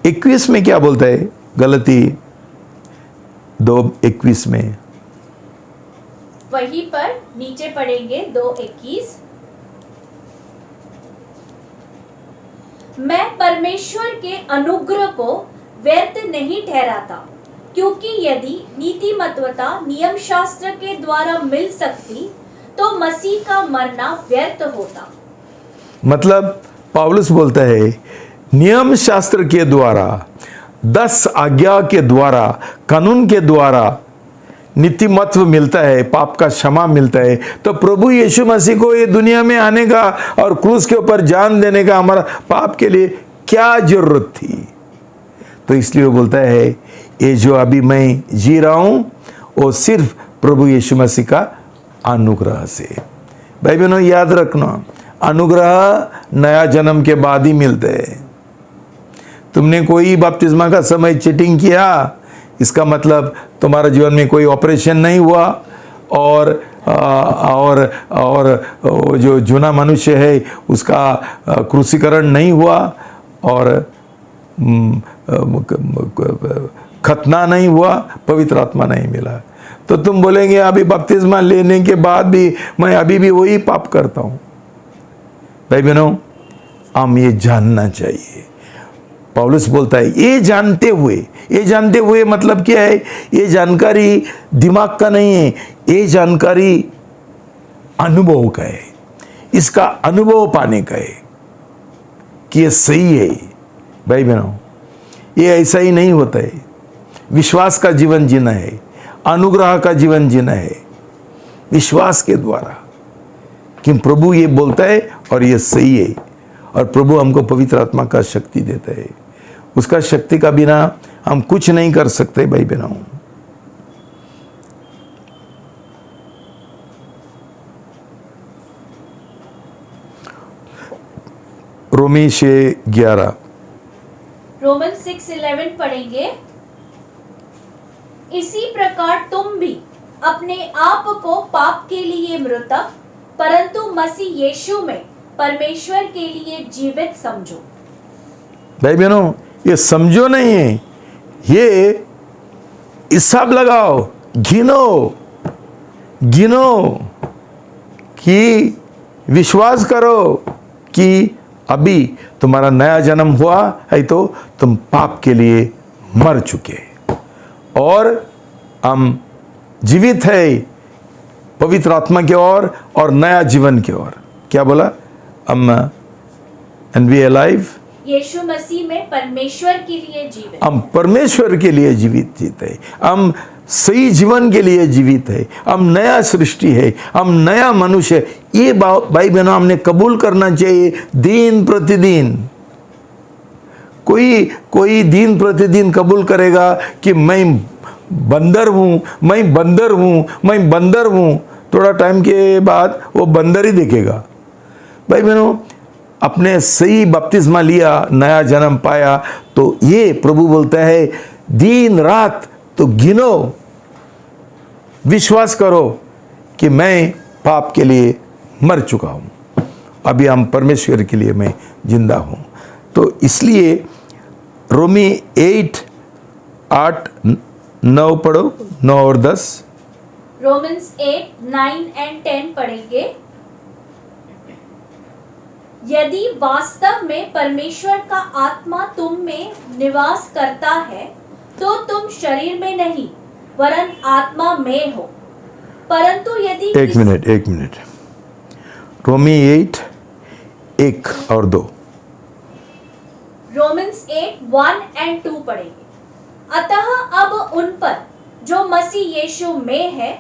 21 में क्या बोलता है? गलती 2:21 में वहीं पर नीचे पढ़ेंगे 2:21। मैं परमेश्वर के अनुग्रह को व्यर्थ नहीं ठहराता, क्योंकि यदि नीतिमत्वता नियम शास्त्र के द्वारा मिल सकती तो मसीह का मरना व्यर्थ होता। मतलब पौलुस बोलता है नियम शास्त्र के द्वारा, 10 आज्ञा के द्वारा, कानून के द्वारा नीतिमत्व मिलता है, पाप का क्षमा मिलता है, तो प्रभु यीशु मसीह को ये दुनिया में आने का और क्रूस के ऊपर जान देने का हमारा पाप के लिए क्या जरूरत थी? तो इसलिए वो बोलता है ये जो अभी मैं जी रहा हूं वो सिर्फ प्रभु यीशु मसीह का अनुग्रह से। भाई बहनों याद रखना, अनुग्रह नया जन्म के बाद ही मिलते हैं। तुमने कोई बपतिस्मा का समय चीटिंग किया, इसका मतलब तुम्हारे जीवन में कोई ऑपरेशन नहीं हुआ और जो जूना मनुष्य है उसका क्रूसीकरण नहीं हुआ और खतना नहीं हुआ, पवित्र आत्मा नहीं मिला। तो तुम बोलेंगे अभी बपतिस्मा लेने के बाद भी मैं अभी भी वही पाप करता हूं। भाई बहनों, हम ये जानना चाहिए। पौलुस बोलता है ये जानते हुए मतलब क्या है? ये जानकारी दिमाग का नहीं है, ये जानकारी अनुभव का है। इसका अनुभव पाने का है कि ये सही है। भाई बहनों, ये ऐसा ही नहीं होता है। विश्वास का जीवन जीना है, अनुग्रह का जीवन जीना है, विश्वास के द्वारा कि प्रभु ये बोलता है और ये सही है। और प्रभु हमको पवित्र आत्मा का शक्ति देता है। उसका शक्ति का बिना हम कुछ नहीं कर सकते। भाई बहनों, रोमी 6:11 रोमन 6:11 पढ़ेंगे। इसी प्रकार तुम भी अपने आप को पाप के लिए मृतक परंतु मसीह यीशु में परमेश्वर के लिए जीवित समझो। भाई बहनों, ये समझो नहीं है, ये हिसाब लगाओ, गिनो कि विश्वास करो कि अभी तुम्हारा नया जन्म हुआ है तो तुम पाप के लिए मर चुके और हम जीवित है पवित्र आत्मा की ओर और नया जीवन की ओर। क्या बोला? एंड वी अलाइव, यीशु मसीह में परमेश्वर के लिए जीवित। हम परमेश्वर के लिए जीवित जीते हैं, हम सही जीवन के लिए जीवित है, हम नया सृष्टि है, हम नया मनुष्य है। ये भाई बहनों हमने कबूल करना चाहिए दिन प्रतिदिन। कोई दिन प्रतिदिन कबूल करेगा कि मैं बंदर हूं, थोड़ा टाइम के बाद वो बंदर ही दिखेगा। भाई बहनों, अपने सही बपतिस्मा लिया, नया जन्म पाया, तो ये प्रभु बोलता है दिन रात तो गिनो, विश्वास करो कि मैं पाप के लिए मर चुका हूं, अभी हम परमेश्वर के लिए मैं जिंदा हूं। तो इसलिए रोमी 8:8-9 पढ़ो, 9 और 10। रोमन्स 8:9 and 10 पढ़ेंगे। यदि वास्तव में परमेश्वर का आत्मा तुम में निवास करता है तो तुम शरीर में नहीं वरन आत्मा में हो। परंतु यदि एक मिनट, रोमी 8:1 और 2। रोमन्स 8:1 and 2 पढ़ेंगे। अतः अब उन पर जो मसीह यीशु में है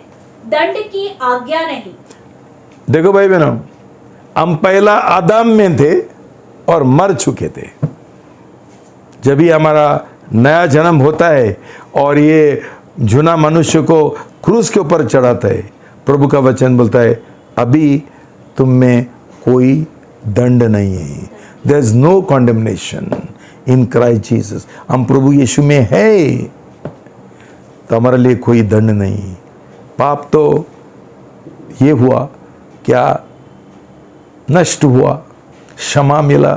दंड की आज्ञा नहीं। देखो भाई बहनों, हम पहला आदम में थे और मर चुके थे। जब भी हमारा नया जन्म होता है और ये जूना मनुष्य को क्रूस के ऊपर चढ़ाता है, प्रभु का वचन बोलता है अभी तुम में कोई दंड नहीं है। There is no condemnation in Christ Jesus. हम प्रभु यीशु में है तो हमारे लिए कोई दंड नहीं। पाप तो ये हुआ, क्या नष्ट हुआ, क्षमा मिला,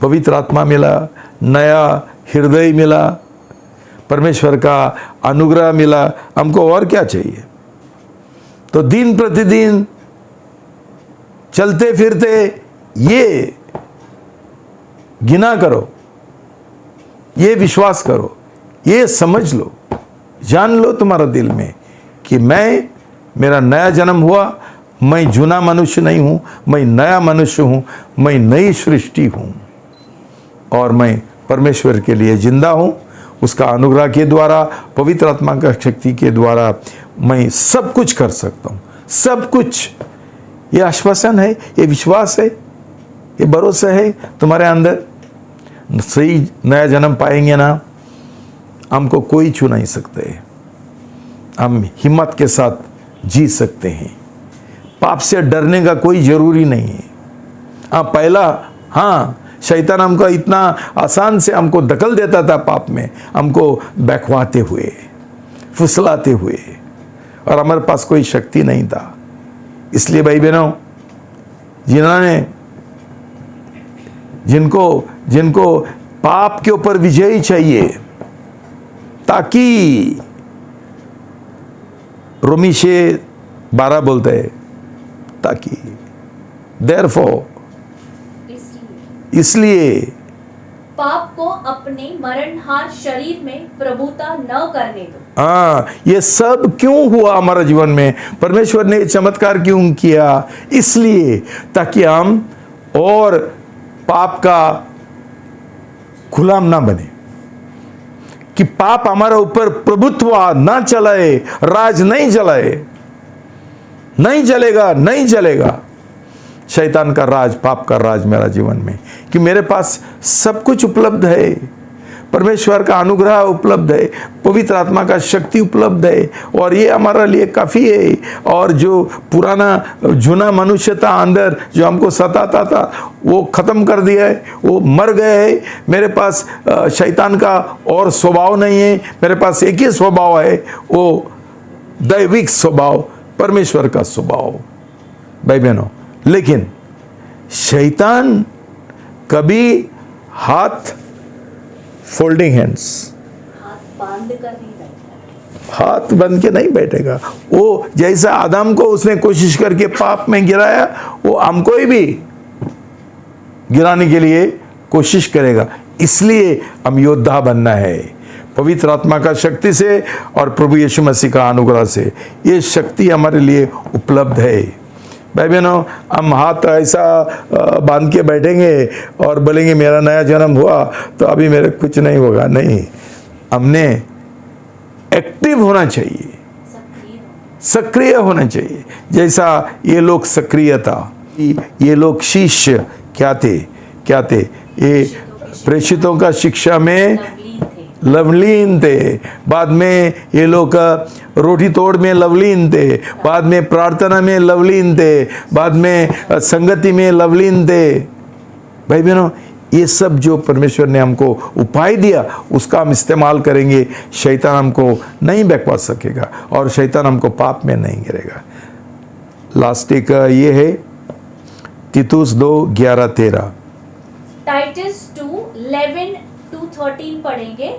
पवित्र आत्मा मिला, नया हृदय मिला, परमेश्वर का अनुग्रह मिला। हमको और क्या चाहिए? तो दिन प्रतिदिन चलते फिरते ये गिना करो, ये विश्वास करो, ये समझ लो, जान लो तुम्हारा दिल में कि मेरा नया जन्म हुआ, मैं जूना मनुष्य नहीं हूं, मैं नया मनुष्य हूं, मैं नई सृष्टि हूं और मैं परमेश्वर के लिए जिंदा हूं। उसका अनुग्रह के द्वारा, पवित्र आत्मा का शक्ति के द्वारा मैं सब कुछ कर सकता हूं, सब कुछ। ये आश्वासन है, ये विश्वास है, ये भरोसा है तुम्हारे अंदर। सही नया जन्म पाएंगे ना, हमको कोई छू नहीं सकते। हम हिम्मत के साथ जी सकते हैं। पाप से डरने का कोई ज़रूरी नहीं है। हाँ, पहला, हाँ, शैतान हमको इतना आसान से हमको दखल देता था पाप में, हमको बहकवाते हुए, फुसलाते हुए, और हमारे पास कोई शक्ति नहीं था। इसलिए भाई बहनों, जिनको पाप के ऊपर विजय चाहिए, ताकि रोमी 6:12 बोलते हैं, ताकि देयरफॉर, इसलिए पाप को अपने मरणहार शरीर में प्रभुता न करने दो। हाँ, ये सब क्यों हुआ हमारा जीवन में? परमेश्वर ने चमत्कार क्यों किया? इसलिए ताकि हम और पाप का गुलाम ना बने, कि पाप हमारे ऊपर प्रभुत्व ना चलाए, राज नहीं चलाए, नहीं चलेगा, नहीं चलेगा शैतान का राज, पाप का राज मेरा जीवन में, कि मेरे पास सब कुछ उपलब्ध है, परमेश्वर का अनुग्रह उपलब्ध है, पवित्र आत्मा का शक्ति उपलब्ध है, और ये हमारे लिए काफ़ी है। और जो पुराना जुना मनुष्य था अंदर, जो हमको सताता था, वो ख़त्म कर दिया है, वो मर गए है। मेरे पास शैतान का और स्वभाव नहीं है, मेरे पास एक ही स्वभाव है, वो दैविक स्वभाव, परमेश्वर का स्वभाव। भाई बहनों, लेकिन शैतान कभी हाथ फोल्डिंग हैंड्स, हाथ बांध कर नहीं बैठा। हाथ बंद के नहीं बैठेगा। वो जैसा आदम को उसने कोशिश करके पाप में गिराया, वो हमको भी गिराने के लिए कोशिश करेगा। इसलिए हम योद्धा बनना है पवित्र आत्मा का शक्ति से और प्रभु यीशु मसीह का अनुग्रह से। ये शक्ति हमारे लिए उपलब्ध है। भाई बहनों, हम हाथ ऐसा बांध के बैठेंगे और बोलेंगे मेरा नया जन्म हुआ तो अभी मेरे कुछ नहीं होगा, नहीं। हमने एक्टिव होना चाहिए, सक्रिय होना चाहिए, जैसा ये लोग सक्रिय था। ये लोग शिष्य क्या थे? ये प्रेषितों का शिक्षा में लवलीन थे। बाद में ये लोग रोटी तोड़ में लवलीन थे, बाद में प्रार्थना में लवलीन थे, बाद में संगति में लवलीन थे। भाई बहनों, ये सब जो परमेश्वर ने हमको उपाय दिया, उसका हम इस्तेमाल करेंगे, शैतान हमको नहीं बहका सकेगा और शैतान हमको पाप में नहीं गिरेगा। लास्ट एक ये है तीतुस 2:11-13। टाइटस 2:11-13 पढ़ेंगे।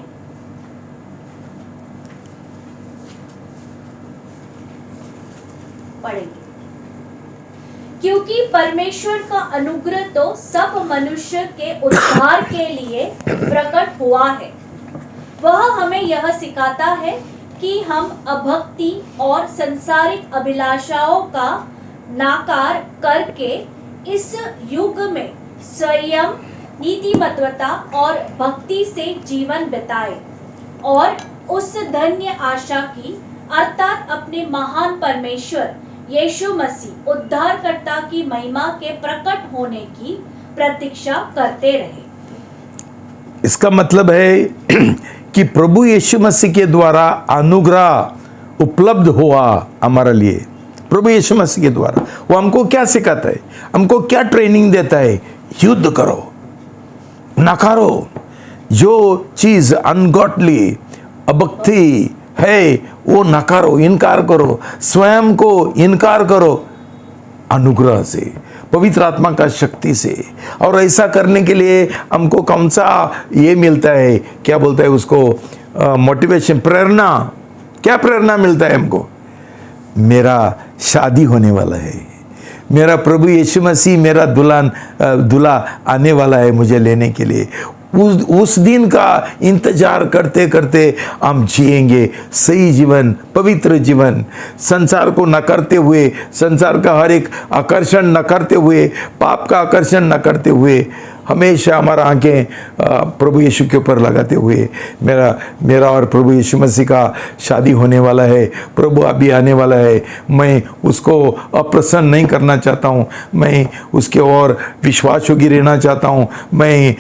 क्योंकि परमेश्वर का अनुग्रह तो सब मनुष्य के उद्धार के लिए प्रकट हुआ है। वह हमें यह सिखाता है कि हम अभक्ति और संसारिक अभिलाषाओं का नाकार करके इस युग में संयम, नीतिमत्ता और भक्ति से जीवन बिताए और उस धन्य आशा की, अर्थात अपने महान परमेश्वर यीशु मसीह उद्धारकर्ता की महिमा के प्रकट होने की प्रतीक्षा करते रहे। इसका मतलब है कि प्रभु यीशु मसीह के द्वारा अनुग्रह उपलब्ध हुआ हमारे लिए। प्रभु यीशु मसीह के द्वारा वो हमको क्या सिखाता है, हमको क्या ट्रेनिंग देता है? युद्ध करो, नकारो, जो चीज अनगॉडली, अभक्ति है वो नकारो, इनकार करो, स्वयं को इनकार करो अनुग्रह से, पवित्र आत्मा का शक्ति से। और ऐसा करने के लिए हमको कौन सा ये मिलता है, क्या बोलता है उसको, मोटिवेशन, प्रेरणा। क्या प्रेरणा मिलता है हमको? मेरा शादी होने वाला है, मेरा प्रभु यीशु मसीह मेरा दूल्हा आने वाला है मुझे लेने के लिए। उस दिन का इंतजार करते करते हम जिएंगे सही जीवन, पवित्र जीवन, संसार को न करते हुए, संसार का हर एक आकर्षण न करते हुए, पाप का आकर्षण न करते हुए हमेशा हमारा आंखें प्रभु यीशु के ऊपर लगाते हुए, मेरा और प्रभु यीशु मसीह का शादी होने वाला है, प्रभु अभी आने वाला है, मैं उसको अप्रसन्न नहीं करना चाहता हूँ, मैं उसके और विश्वास योग्य रहना चाहता हूँ, मैं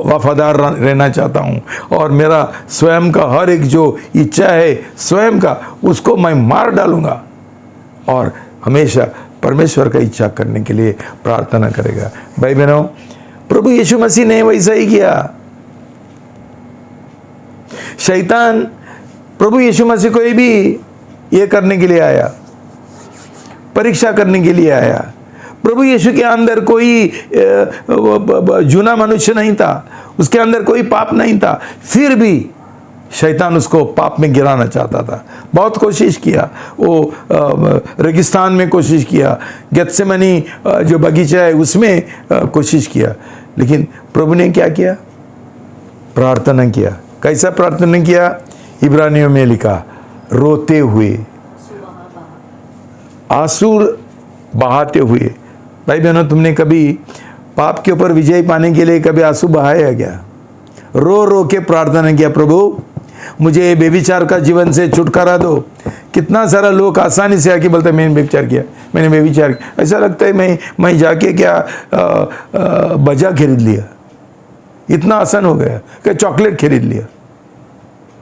वफादार रहना चाहता हूँ, और मेरा स्वयं का हर एक जो इच्छा है स्वयं का, उसको मैं मार डालूंगा और हमेशा परमेश्वर का इच्छा करने के लिए प्रार्थना करेगा। भाई बहनों, प्रभु यीशु मसीह ने वैसा ही किया। शैतान प्रभु यीशु मसीह को भी ये करने के लिए आया, परीक्षा करने के लिए आया। प्रभु यीशु के अंदर कोई जूना मनुष्य नहीं था, उसके अंदर कोई पाप नहीं था, फिर भी शैतान उसको पाप में गिराना चाहता था। बहुत कोशिश किया, वो रेगिस्तान में कोशिश किया, गेत्सेमनी जो बगीचा है उसमें कोशिश किया, लेकिन प्रभु ने क्या किया? प्रार्थना किया। कैसा प्रार्थना किया? इब्रानियों में लिखा, रोते हुए, आंसू बहाते हुए। भाई बहनों, तुमने कभी पाप के ऊपर विजय पाने के लिए कभी आंसू बहाया क्या? रो रो के प्रार्थना किया, प्रभु मुझे बेविचार का जीवन से छुटकारा दो। कितना सारा लोग आसानी से आके बोलते हैं मैंने बेविचार किया, मैंने बेविचार किया। ऐसा लगता है मैं जाके क्या बजा खरीद लिया, इतना आसान हो गया, क्या चॉकलेट खरीद लिया,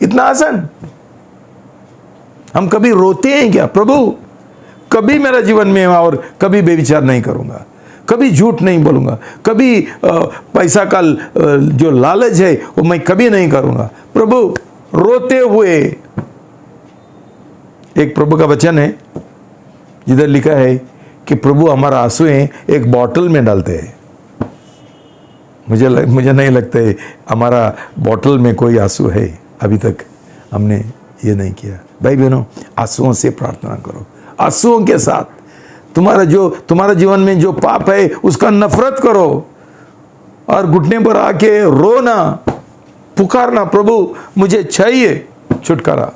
इतना आसान। हम कभी रोते हैं क्या? प्रभु कभी मेरा जीवन में और कभी बेविचार नहीं करूंगा, कभी झूठ नहीं बोलूंगा, कभी पैसा का जो लालच है वो मैं कभी नहीं करूंगा। प्रभु रोते हुए। एक प्रभु का वचन है जिधर लिखा है कि प्रभु हमारा आंसुएं एक बॉटल में डालते हैं। मुझे नहीं लगता है हमारा बॉटल में कोई आंसू है, अभी तक हमने ये नहीं किया। भाई बहनों, आंसुओं से प्रार्थना करो, आंसुओं के साथ। तुम्हारा जीवन में जो पाप है उसका नफरत करो और घुटने पर आके रोना, पुकारना, प्रभु मुझे चाहिए छुटकारा।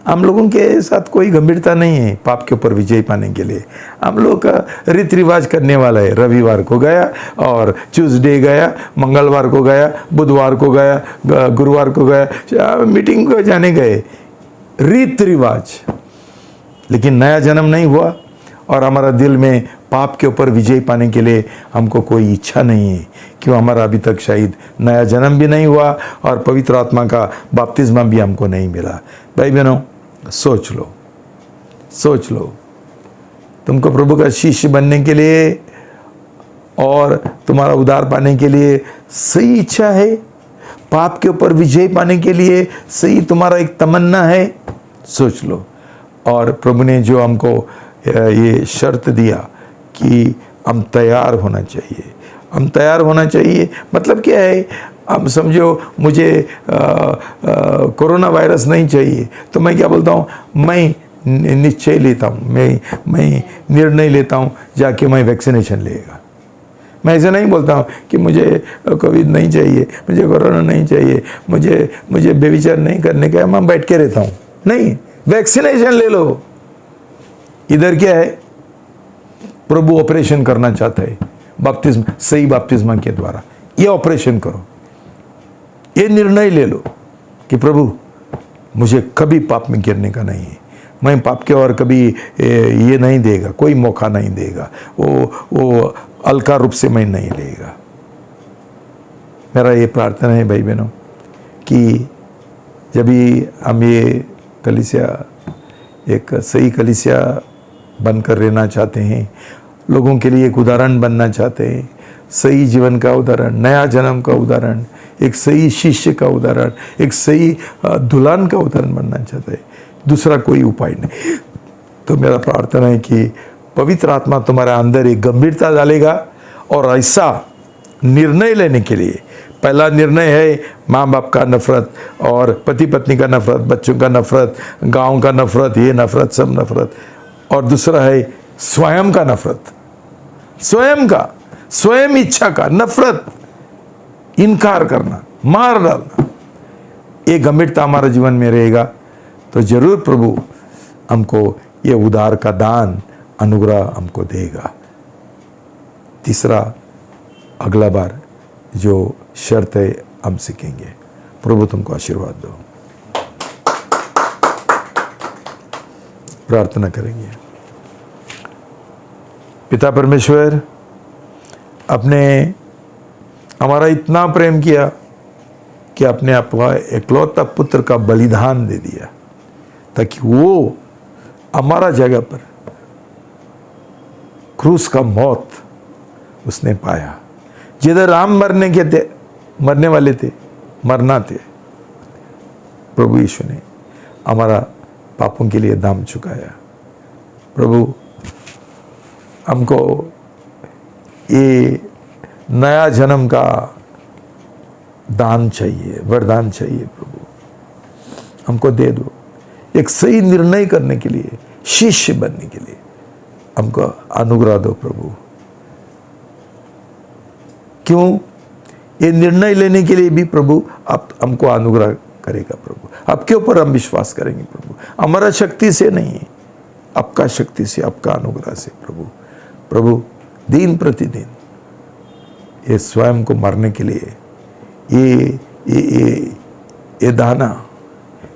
हम लोगों के साथ कोई गंभीरता नहीं है पाप के ऊपर विजय पाने के लिए। हम लोग का रीति रिवाज करने वाला है। रविवार को गया और ट्यूसडे गया, मंगलवार को गया, बुधवार को गया, गुरुवार को गया, मीटिंग को जाने गए, रीति रिवाज। लेकिन नया जन्म नहीं हुआ और हमारा दिल में पाप के ऊपर विजय पाने के लिए हमको कोई इच्छा नहीं है, क्यों? हमारा अभी तक शायद नया जन्म भी नहीं हुआ और पवित्र आत्मा का बपतिस्मा भी हमको नहीं मिला। भाई बहनों, सोच लो, तुमको प्रभु का शिष्य बनने के लिए और तुम्हारा उद्धार पाने के लिए सही इच्छा है, पाप के ऊपर विजय पाने के लिए सही तुम्हारा एक तमन्ना है, सोच लो। और प्रभु ने जो हमको ये शर्त दिया कि हम तैयार होना चाहिए। हम तैयार होना चाहिए मतलब क्या है? हम समझो मुझे कोरोना वायरस नहीं चाहिए तो मैं क्या बोलता हूँ? मैं निश्चय लेता हूँ, मैं निर्णय लेता हूँ जाके मैं वैक्सीनेशन लेगा। मैं ऐसे नहीं बोलता हूँ कि मुझे कोविड नहीं चाहिए, मुझे कोरोना नहीं चाहिए, मुझे बेविचार नहीं करने का, मैं बैठ के रहता हूँ। नहीं, वैक्सीनेशन ले लो। इधर क्या है? प्रभु ऑपरेशन करना चाहता है बपतिस्मा, सही बपतिस्मा के द्वारा। ये ऑपरेशन करो, ये निर्णय ले लो कि प्रभु मुझे कभी पाप में गिरने का नहीं है, मैं पाप के और कभी ये नहीं देगा, कोई मौका नहीं देगा, वो हल्का रूप से मैं नहीं लेगा। मेरा ये प्रार्थना है भाई बहनों कि जब भी हम ये कलीसिया एक सही कलीसिया बनकर रहना चाहते हैं, लोगों के लिए एक उदाहरण बनना चाहते हैं, सही जीवन का उदाहरण, नया जन्म का उदाहरण, एक सही शिष्य का उदाहरण, एक सही दुल्हन का उदाहरण बनना चाहते हैं, दूसरा कोई उपाय नहीं। तो मेरा प्रार्थना है कि पवित्र आत्मा तुम्हारे अंदर एक गंभीरता डालेगा और ऐसा निर्णय लेने के लिए, पहला निर्णय है माँ बाप का नफरत और पति पत्नी का नफरत, बच्चों का नफरत, गांव का नफरत, ये नफरत, सब नफरत। और दूसरा है स्वयं का नफरत, स्वयं इच्छा का नफरत, इनकार करना, मार डालना। ये गंभीरता हमारे जीवन में रहेगा तो जरूर प्रभु हमको ये उद्धार का दान, अनुग्रह हमको देगा। तीसरा, अगला बार जो शर्त है हम सीखेंगे। प्रभु तुमको आशीर्वाद दो। प्रार्थना करेंगे। पिता परमेश्वर, आपने हमारा इतना प्रेम किया कि आपने अपना एकलौता पुत्र का बलिदान दे दिया ताकि वो हमारा जगह पर क्रूस का मौत उसने पाया। जिधर हम मरने वाले थे, मरना थे, प्रभु यीशु ने हमारा पापों के लिए दाम चुकाया। प्रभु हमको ये नया जन्म का दान चाहिए, वरदान चाहिए। प्रभु हमको दे दो, एक सही निर्णय करने के लिए, शिष्य बनने के लिए हमको अनुग्रह दो प्रभु। क्यों? ये निर्णय लेने के लिए भी प्रभु आप हमको अनुग्रह करेगा प्रभु। आपके ऊपर हम विश्वास करेंगे प्रभु। हमारा शक्ति से नहीं, आपका शक्ति से, आपका अनुग्रह से प्रभु। प्रभु दिन प्रतिदिन ये स्वयं को मरने के लिए, ये दाना,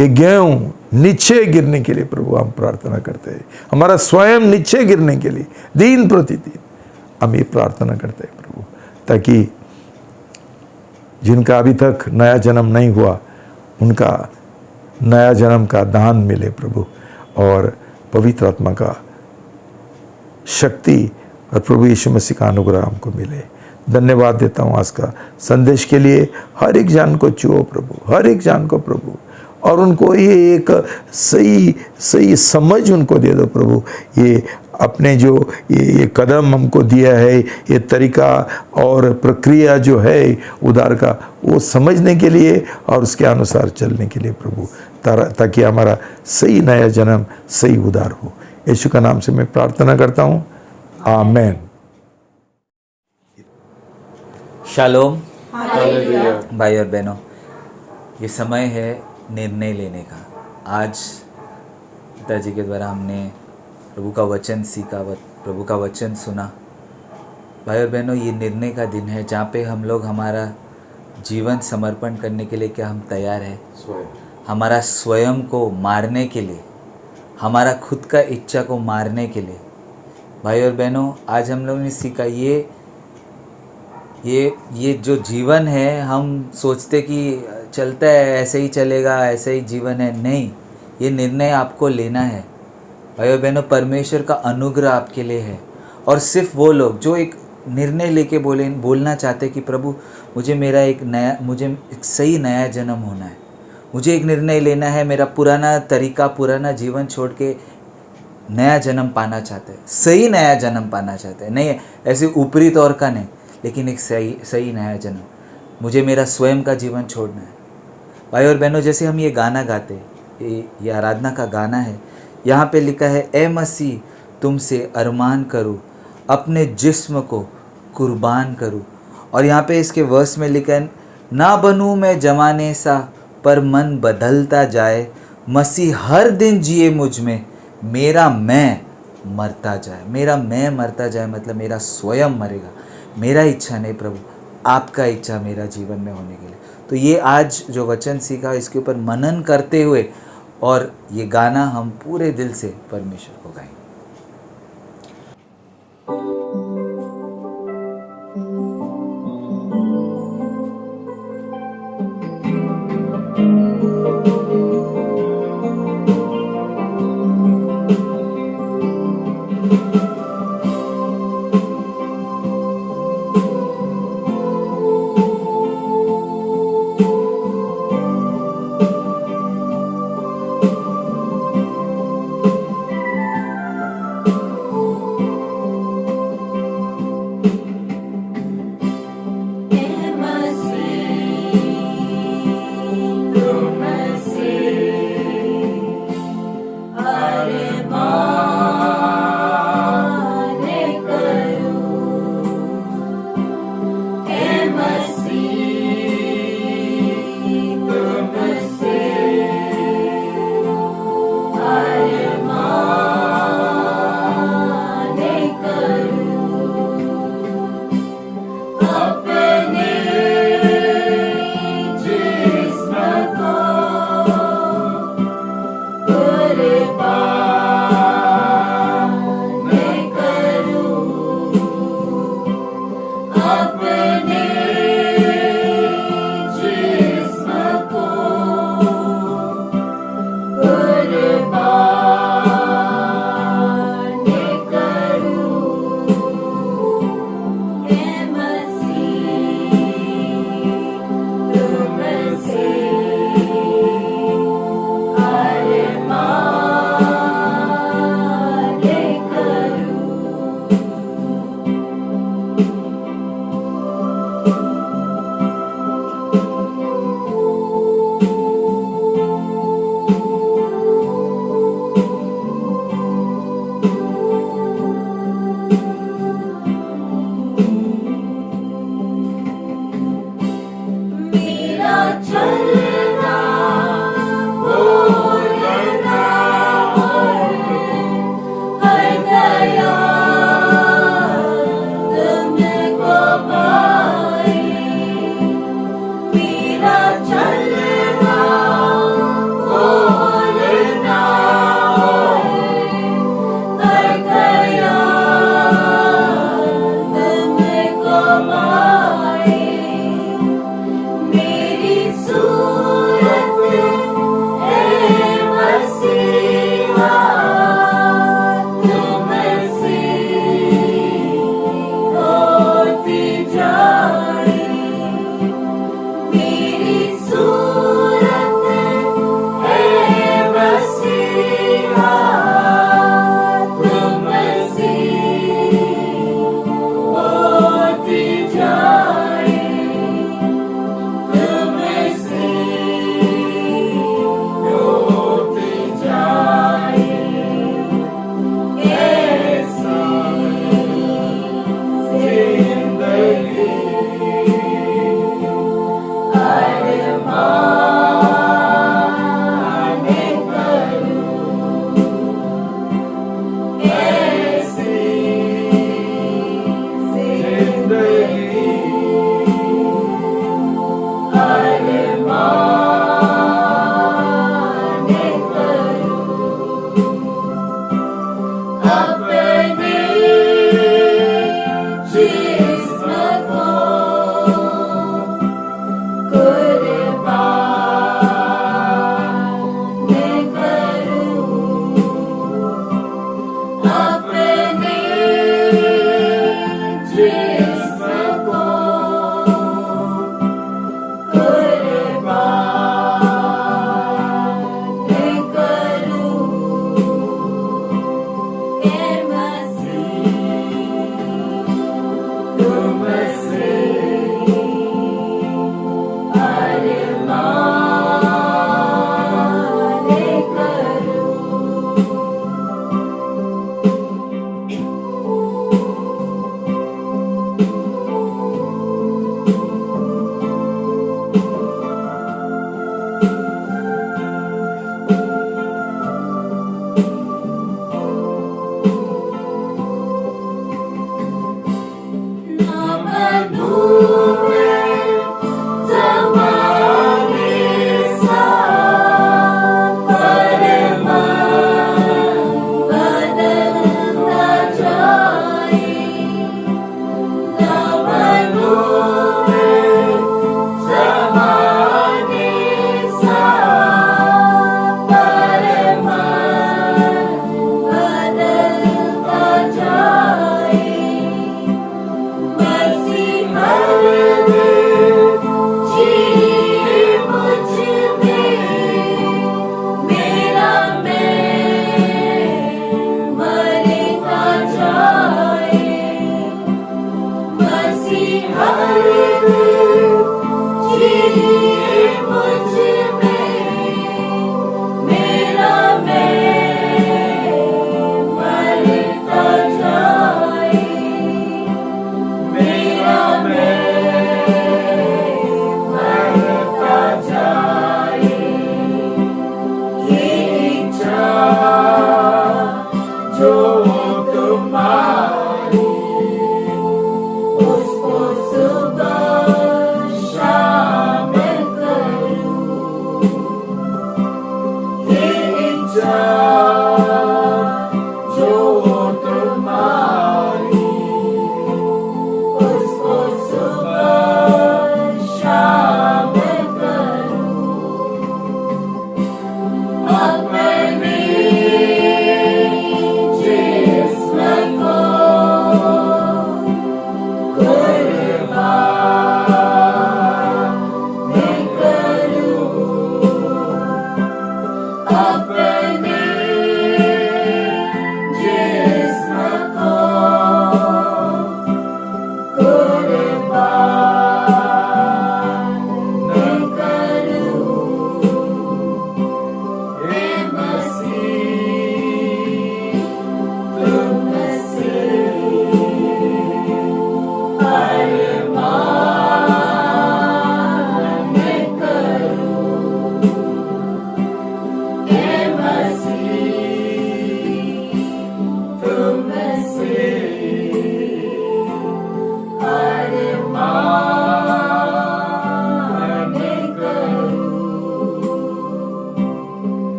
ये गेहूं नीचे गिरने के लिए प्रभु हम प्रार्थना करते हैं। हमारा स्वयं नीचे गिरने के लिए दिन प्रतिदिन हम ये प्रार्थना करते हैं प्रभु, ताकि जिनका अभी तक नया जन्म नहीं हुआ उनका नया जन्म का दान मिले प्रभु, और पवित्र आत्मा का शक्ति और प्रभु यीशु मसीह का अनुग्रह हमको मिले। धन्यवाद देता हूँ आज का संदेश के लिए। हर एक जान को छुओ प्रभु, हर एक जान को प्रभु, और उनको ये एक सही समझ उनको दे दो प्रभु। ये अपने जो ये कदम हमको दिया है, ये तरीका और प्रक्रिया जो है उद्धार का, वो समझने के लिए और उसके अनुसार चलने के लिए प्रभु, ताकि हमारा सही नया जन्म, सही उद्धार हो। यीशु का नाम से मैं प्रार्थना करता हूँ, आमेन। शालोम भाई और बहनों, ये समय है निर्णय लेने का। आज पिताजी के द्वारा हमने प्रभु का वचन सीखा, प्रभु का वचन सुना। भाई और बहनों, ये निर्णय का दिन है जहाँ पे हम लोग हमारा जीवन समर्पण करने के लिए क्या हम तैयार हैं? हमारा स्वयं को मारने के लिए, हमारा खुद का इच्छा को मारने के लिए। भाई और बहनों, आज हम लोगों ने सीखा ये जो जीवन है, हम सोचते कि चलता है, ऐसे ही चलेगा, ऐसे ही जीवन है। नहीं, ये निर्णय आपको लेना है। भाई और बहनों, परमेश्वर का अनुग्रह आपके लिए है। और सिर्फ वो लोग जो एक निर्णय लेके बोलना चाहते कि प्रभु मुझे एक सही नया जन्म होना है, मुझे एक निर्णय लेना है, मेरा पुराना तरीका, पुराना जीवन छोड़ के नया जन्म पाना चाहते हैं, सही नया जन्म पाना चाहते हैं। नहीं ऐसे ऊपरी तौर का नहीं, लेकिन एक सही नया जन्म। मुझे मेरा स्वयं का जीवन छोड़ना है। भाई और बहनों, जैसे हम ये गाना गाते, ये आराधना का गाना है, यहाँ पे लिखा है, ए मसीह तुमसे अरमान करूँ, अपने जिस्म को कुर्बान करूँ। और यहाँ पे इसके वर्स में लिखा है, ना बनूँ मैं जमाने सा पर मन बदलता जाए, मसीह हर दिन जिए मुझ में, मेरा मैं मरता जाए। मेरा मैं मरता जाए मतलब मेरा स्वयं मरेगा, मेरा इच्छा नहीं प्रभु, आपका इच्छा मेरा जीवन में होने के लिए। तो ये आज जो वचन सीखा, इसके ऊपर मनन करते हुए और ये गाना हम पूरे दिल से परमेश्वर को गाएंगे।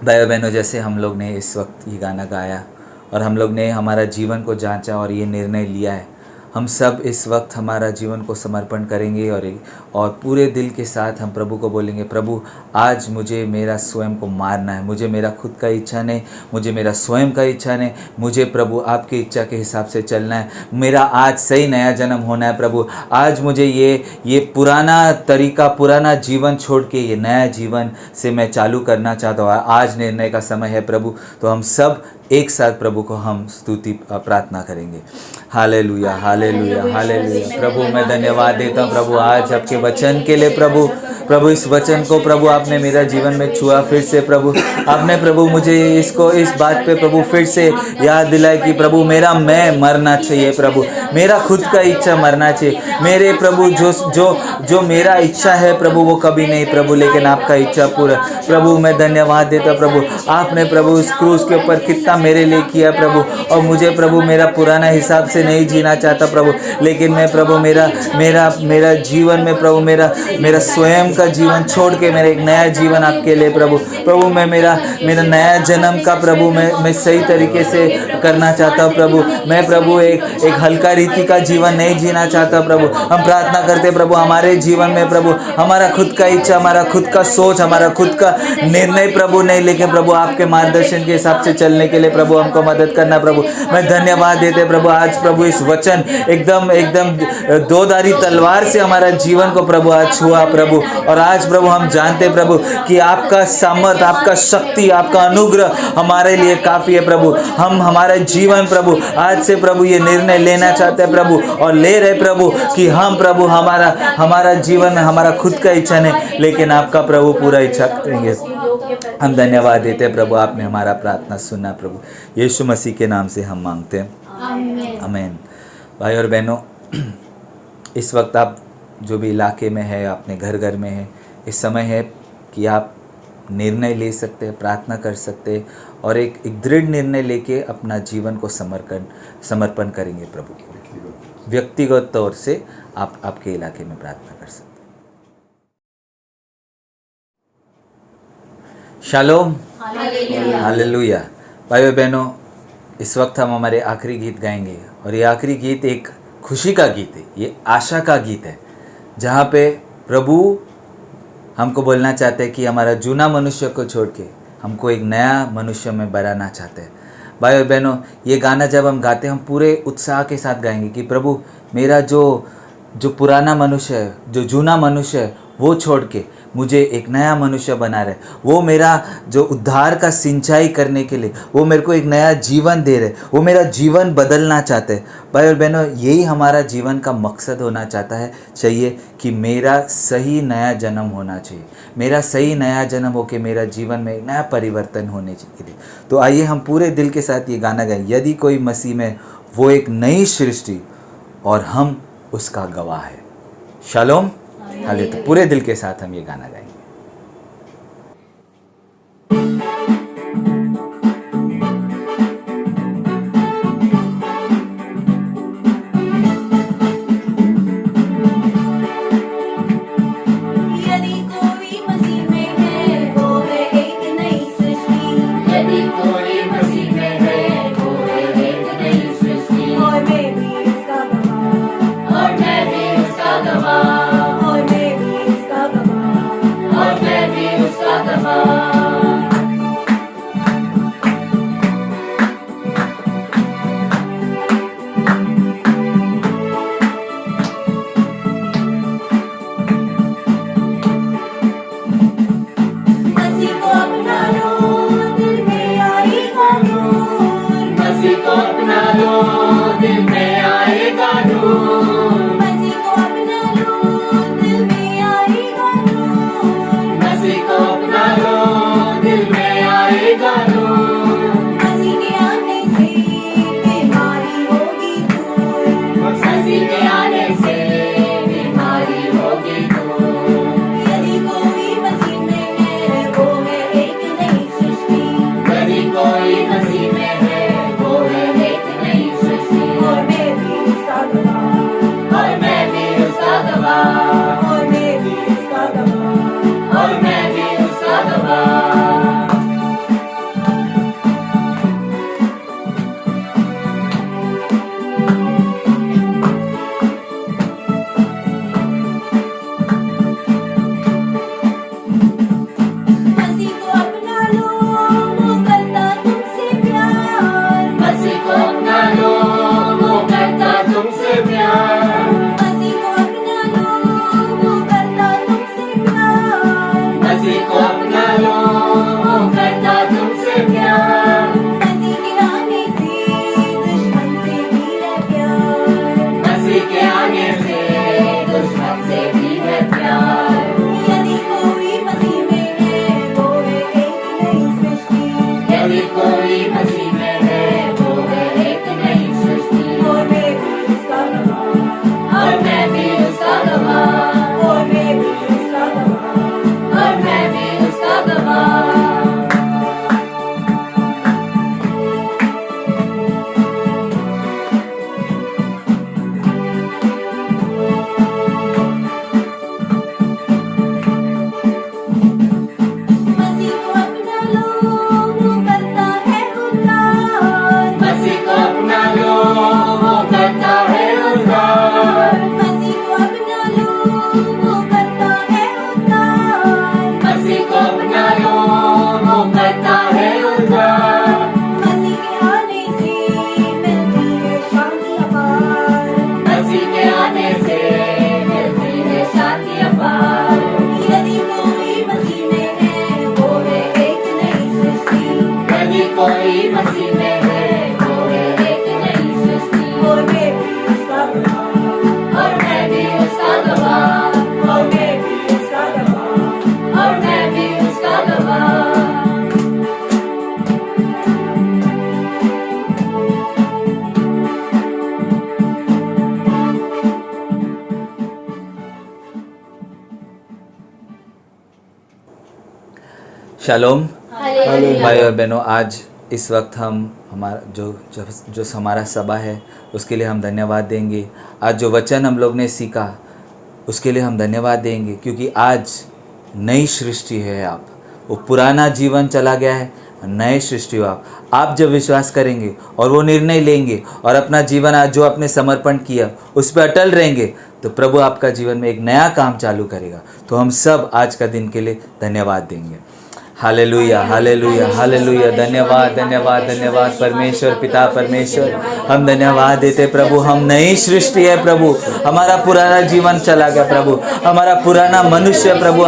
भाइयों बहनों, जैसे हम लोग ने इस वक्त ये गाना गाया और हम लोग ने हमारा जीवन को जांचा और ये निर्णय लिया है, हम सब इस वक्त हमारा जीवन को समर्पण करेंगे और पूरे दिल के साथ हम प्रभु को बोलेंगे, प्रभु आज मुझे मेरा स्वयं को मारना है, मुझे मेरा खुद का इच्छा नहीं, मुझे मेरा स्वयं का इच्छा नहीं, मुझे प्रभु आपकी इच्छा के हिसाब से चलना है। मेरा आज सही नया जन्म होना है प्रभु। आज मुझे ये पुराना तरीका, पुराना जीवन छोड़ के ये नया जीवन से मैं चालू करना चाहता हूँ। आज निर्णय का समय है प्रभु। तो हम सब एक साथ प्रभु को हम स्तुति प्रार्थना करेंगे। Hallelujah, hallelujah, hallelujah. प्रभु मैं धन्यवाद देता हूँ प्रभु आज आपके वचन के लिए। प्रभु इस वचन को प्रभु आपने मेरा जीवन में छुआ फिर से प्रभु। आपने प्रभु मुझे इस बात पे प्रभु फिर से याद दिलाया कि प्रभु मेरा मैं मरना चाहिए प्रभु, मेरा खुद का इच्छा मरना चाहिए। मेरे प्रभु जो मेरा इच्छा है प्रभु वो कभी नहीं प्रभु, लेकिन आपका इच्छा पूरा। प्रभु मैं धन्यवाद देता प्रभु, आपने प्रभु इस क्रूस के ऊपर कितना मेरे लिए किया प्रभु। और मुझे प्रभु मेरा पुराना हिसाब से नहीं जीना चाहता प्रभु, लेकिन मैं प्रभु मेरा जीवन में प्रभु मेरा स्वयं का जीवन छोड़ के मेरा एक नया जीवन आपके लिए प्रभु मैं मेरा नया जन्म का प्रभु मैं सही तरीके से करना चाहता हूँ प्रभु। मैं प्रभु एक हल्का रीति का जीवन नहीं जीना चाहता प्रभु। हम प्रार्थना करते प्रभु हमारे जीवन में प्रभु हमारा खुद का इच्छा, हमारा खुद का सोच, हमारा खुद का निर्णय प्रभु नहीं, लेकिन प्रभु आपके मार्गदर्शन के हिसाब से चलने के लिए प्रभु हमको मदद करना प्रभु। मैं धन्यवाद देते प्रभु आज प्रभु इस वचन एकदम दोधारी तलवार से हमारा जीवन को प्रभु आज छुआ प्रभु। और आज प्रभु हम जानते प्रभु कि आपका सामर्थ, आपका शक्ति, आपका अनुग्रह हमारे लिए काफ़ी है प्रभु। हम हमारा जीवन प्रभु आज से प्रभु ये निर्णय लेना चाहते हैं प्रभु और ले रहे प्रभु कि हम प्रभु हमारा जीवन में हमारा खुद का इच्छा नहीं, लेकिन आपका प्रभु पूरा इच्छा करेंगे। हम धन्यवाद देते हैं प्रभु, आपने हमारा प्रार्थना सुना प्रभु। यीशु मसीह के नाम से हम मांगते हैं, आमीन। भाई और बहनों, इस वक्त आप जो भी इलाके में है, अपने घर में है, इस समय है कि आप निर्णय ले सकते हैं, प्रार्थना कर सकते हैं और एक दृढ़ निर्णय लेके अपना जीवन को समर्पण करेंगे प्रभु को। व्यक्तिगत तौर से आप आपके इलाके में प्रार्थना कर सकते हैं। Shalom, hallelujah. भाइयों बहनों, इस वक्त हम हमारे आखिरी गीत गाएंगे और ये आखिरी गीत एक खुशी का गीत है, ये आशा का गीत है, जहाँ पे प्रभु हमको बोलना चाहते हैं कि हमारा जूना मनुष्य को छोड़ के हमको एक नया मनुष्य में बनाना चाहते हैं। भाइयों बहनों, ये गाना जब हम गाते हैं हम पूरे उत्साह के साथ गाएंगे कि प्रभु मेरा जो पुराना मनुष्य है, जो जूना मनुष्य है, वो छोड़ के मुझे एक नया मनुष्य बना रहे। वो मेरा जो उद्धार का सिंचाई करने के लिए वो मेरे को एक नया जीवन दे रहे, वो मेरा जीवन बदलना चाहते हैं। भाई और बहनों, यही हमारा जीवन का मकसद होना चाहिए कि मेरा सही नया जन्म होना चाहिए। मेरा सही नया जन्म होके मेरा जीवन में एक नया परिवर्तन होने चाहिए। तो आइए हम पूरे दिल के साथ ये गाना गाएं, यदि कोई मसीह में, वो एक नई सृष्टि और हम उसका गवाह है। शालोम, हाले। तो पूरे दिल के साथ हम ये गाना गाएंगे। यदि कोई मसीह में है वो है एक नई सृष्टि। यदि कोई मसीह में है वो है एक नई सृष्टि। और मैं भी उसका गवाह। और मैं भी उसका गवाह। Shalom hallelujah. भाई और बहनों, आज इस वक्त हम हमारा जो हमारा सभा है उसके लिए हम धन्यवाद देंगे। आज जो वचन हम लोग ने सीखा उसके लिए हम धन्यवाद देंगे, क्योंकि आज नई सृष्टि है आप। वो पुराना जीवन चला गया है, नए सृष्टि हो आप जब विश्वास करेंगे और वो निर्णय लेंगे और अपना जीवन आज जो आपने समर्पण किया उस पर अटल रहेंगे, तो प्रभु आपका जीवन में एक नया काम चालू करेगा। तो हम सब आज का दिन के लिए धन्यवाद देंगे। Hallelujah, hallelujah, hallelujah. धन्यवाद, धन्यवाद, धन्यवाद परमेश्वर पिता परमेश्वर, हम धन्यवाद देते प्रभु। हम नई सृष्टि है प्रभु, हमारा पुराना जीवन चला गया प्रभु, हमारा पुराना मनुष्य प्रभु,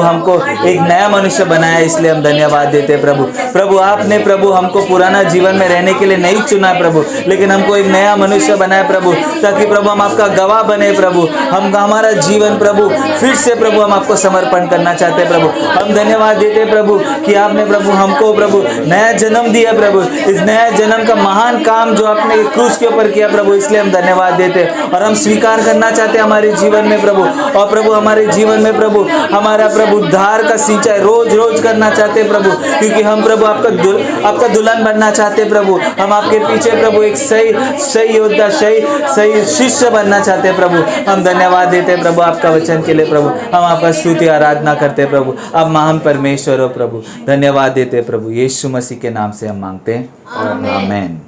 हमको एक नया मनुष्य बनाया, इसलिए हम धन्यवाद देते प्रभु। प्रभु आपने प्रभु हमको पुराना जीवन में रहने के लिए नहीं चुना प्रभु, लेकिन हमको एक नया मनुष्य बनाया प्रभु, ताकि प्रभु हम आपका गवाह बने प्रभु। हम हमारा जीवन प्रभु फिर से प्रभु हम आपको समर्पण करना चाहते प्रभु। हम धन्यवाद देते प्रभु कि आपने प्रभु हमको प्रभु नया जन्म दिया प्रभु। इस नया जन्म का महान काम जो आपने क्रूस के ऊपर किया प्रभु, इसलिए हम धन्यवाद देते और हम स्वीकार करना चाहते हैं हमारे जीवन में प्रभु। और प्रभु हमारे जीवन में प्रभु हमारा प्रभु उद्धार का सिंचाई रोज रोज करना चाहते प्रभु, क्योंकि हम प्रभु आपका दुल्हन बनना चाहते प्रभु। हम आपके पीछे प्रभु एक सही योद्धा, सही शिष्य बनना चाहते प्रभु। हम धन्यवाद देते प्रभु आपका वचन के लिए प्रभु। हम आपका स्तुति आराधना करते प्रभु। आप महान परमेश्वर हो प्रभु। धन्यवाद देते प्रभु, यीशु मसीह के नाम से हम मांगते हैं, आमीन।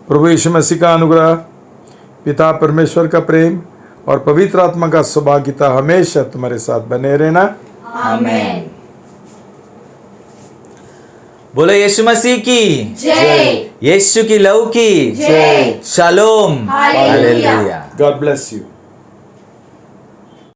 प्रभु यीशु मसीह का अनुग्रह, पिता परमेश्वर का प्रेम और पवित्र आत्मा का सौभाग्यता हमेशा तुम्हारे साथ बने रहना, आमीन। बोलो यीशु मसीह की जय। यीशु की लहू की जय। Shalom, hallelujah. Hallelujah. God bless you.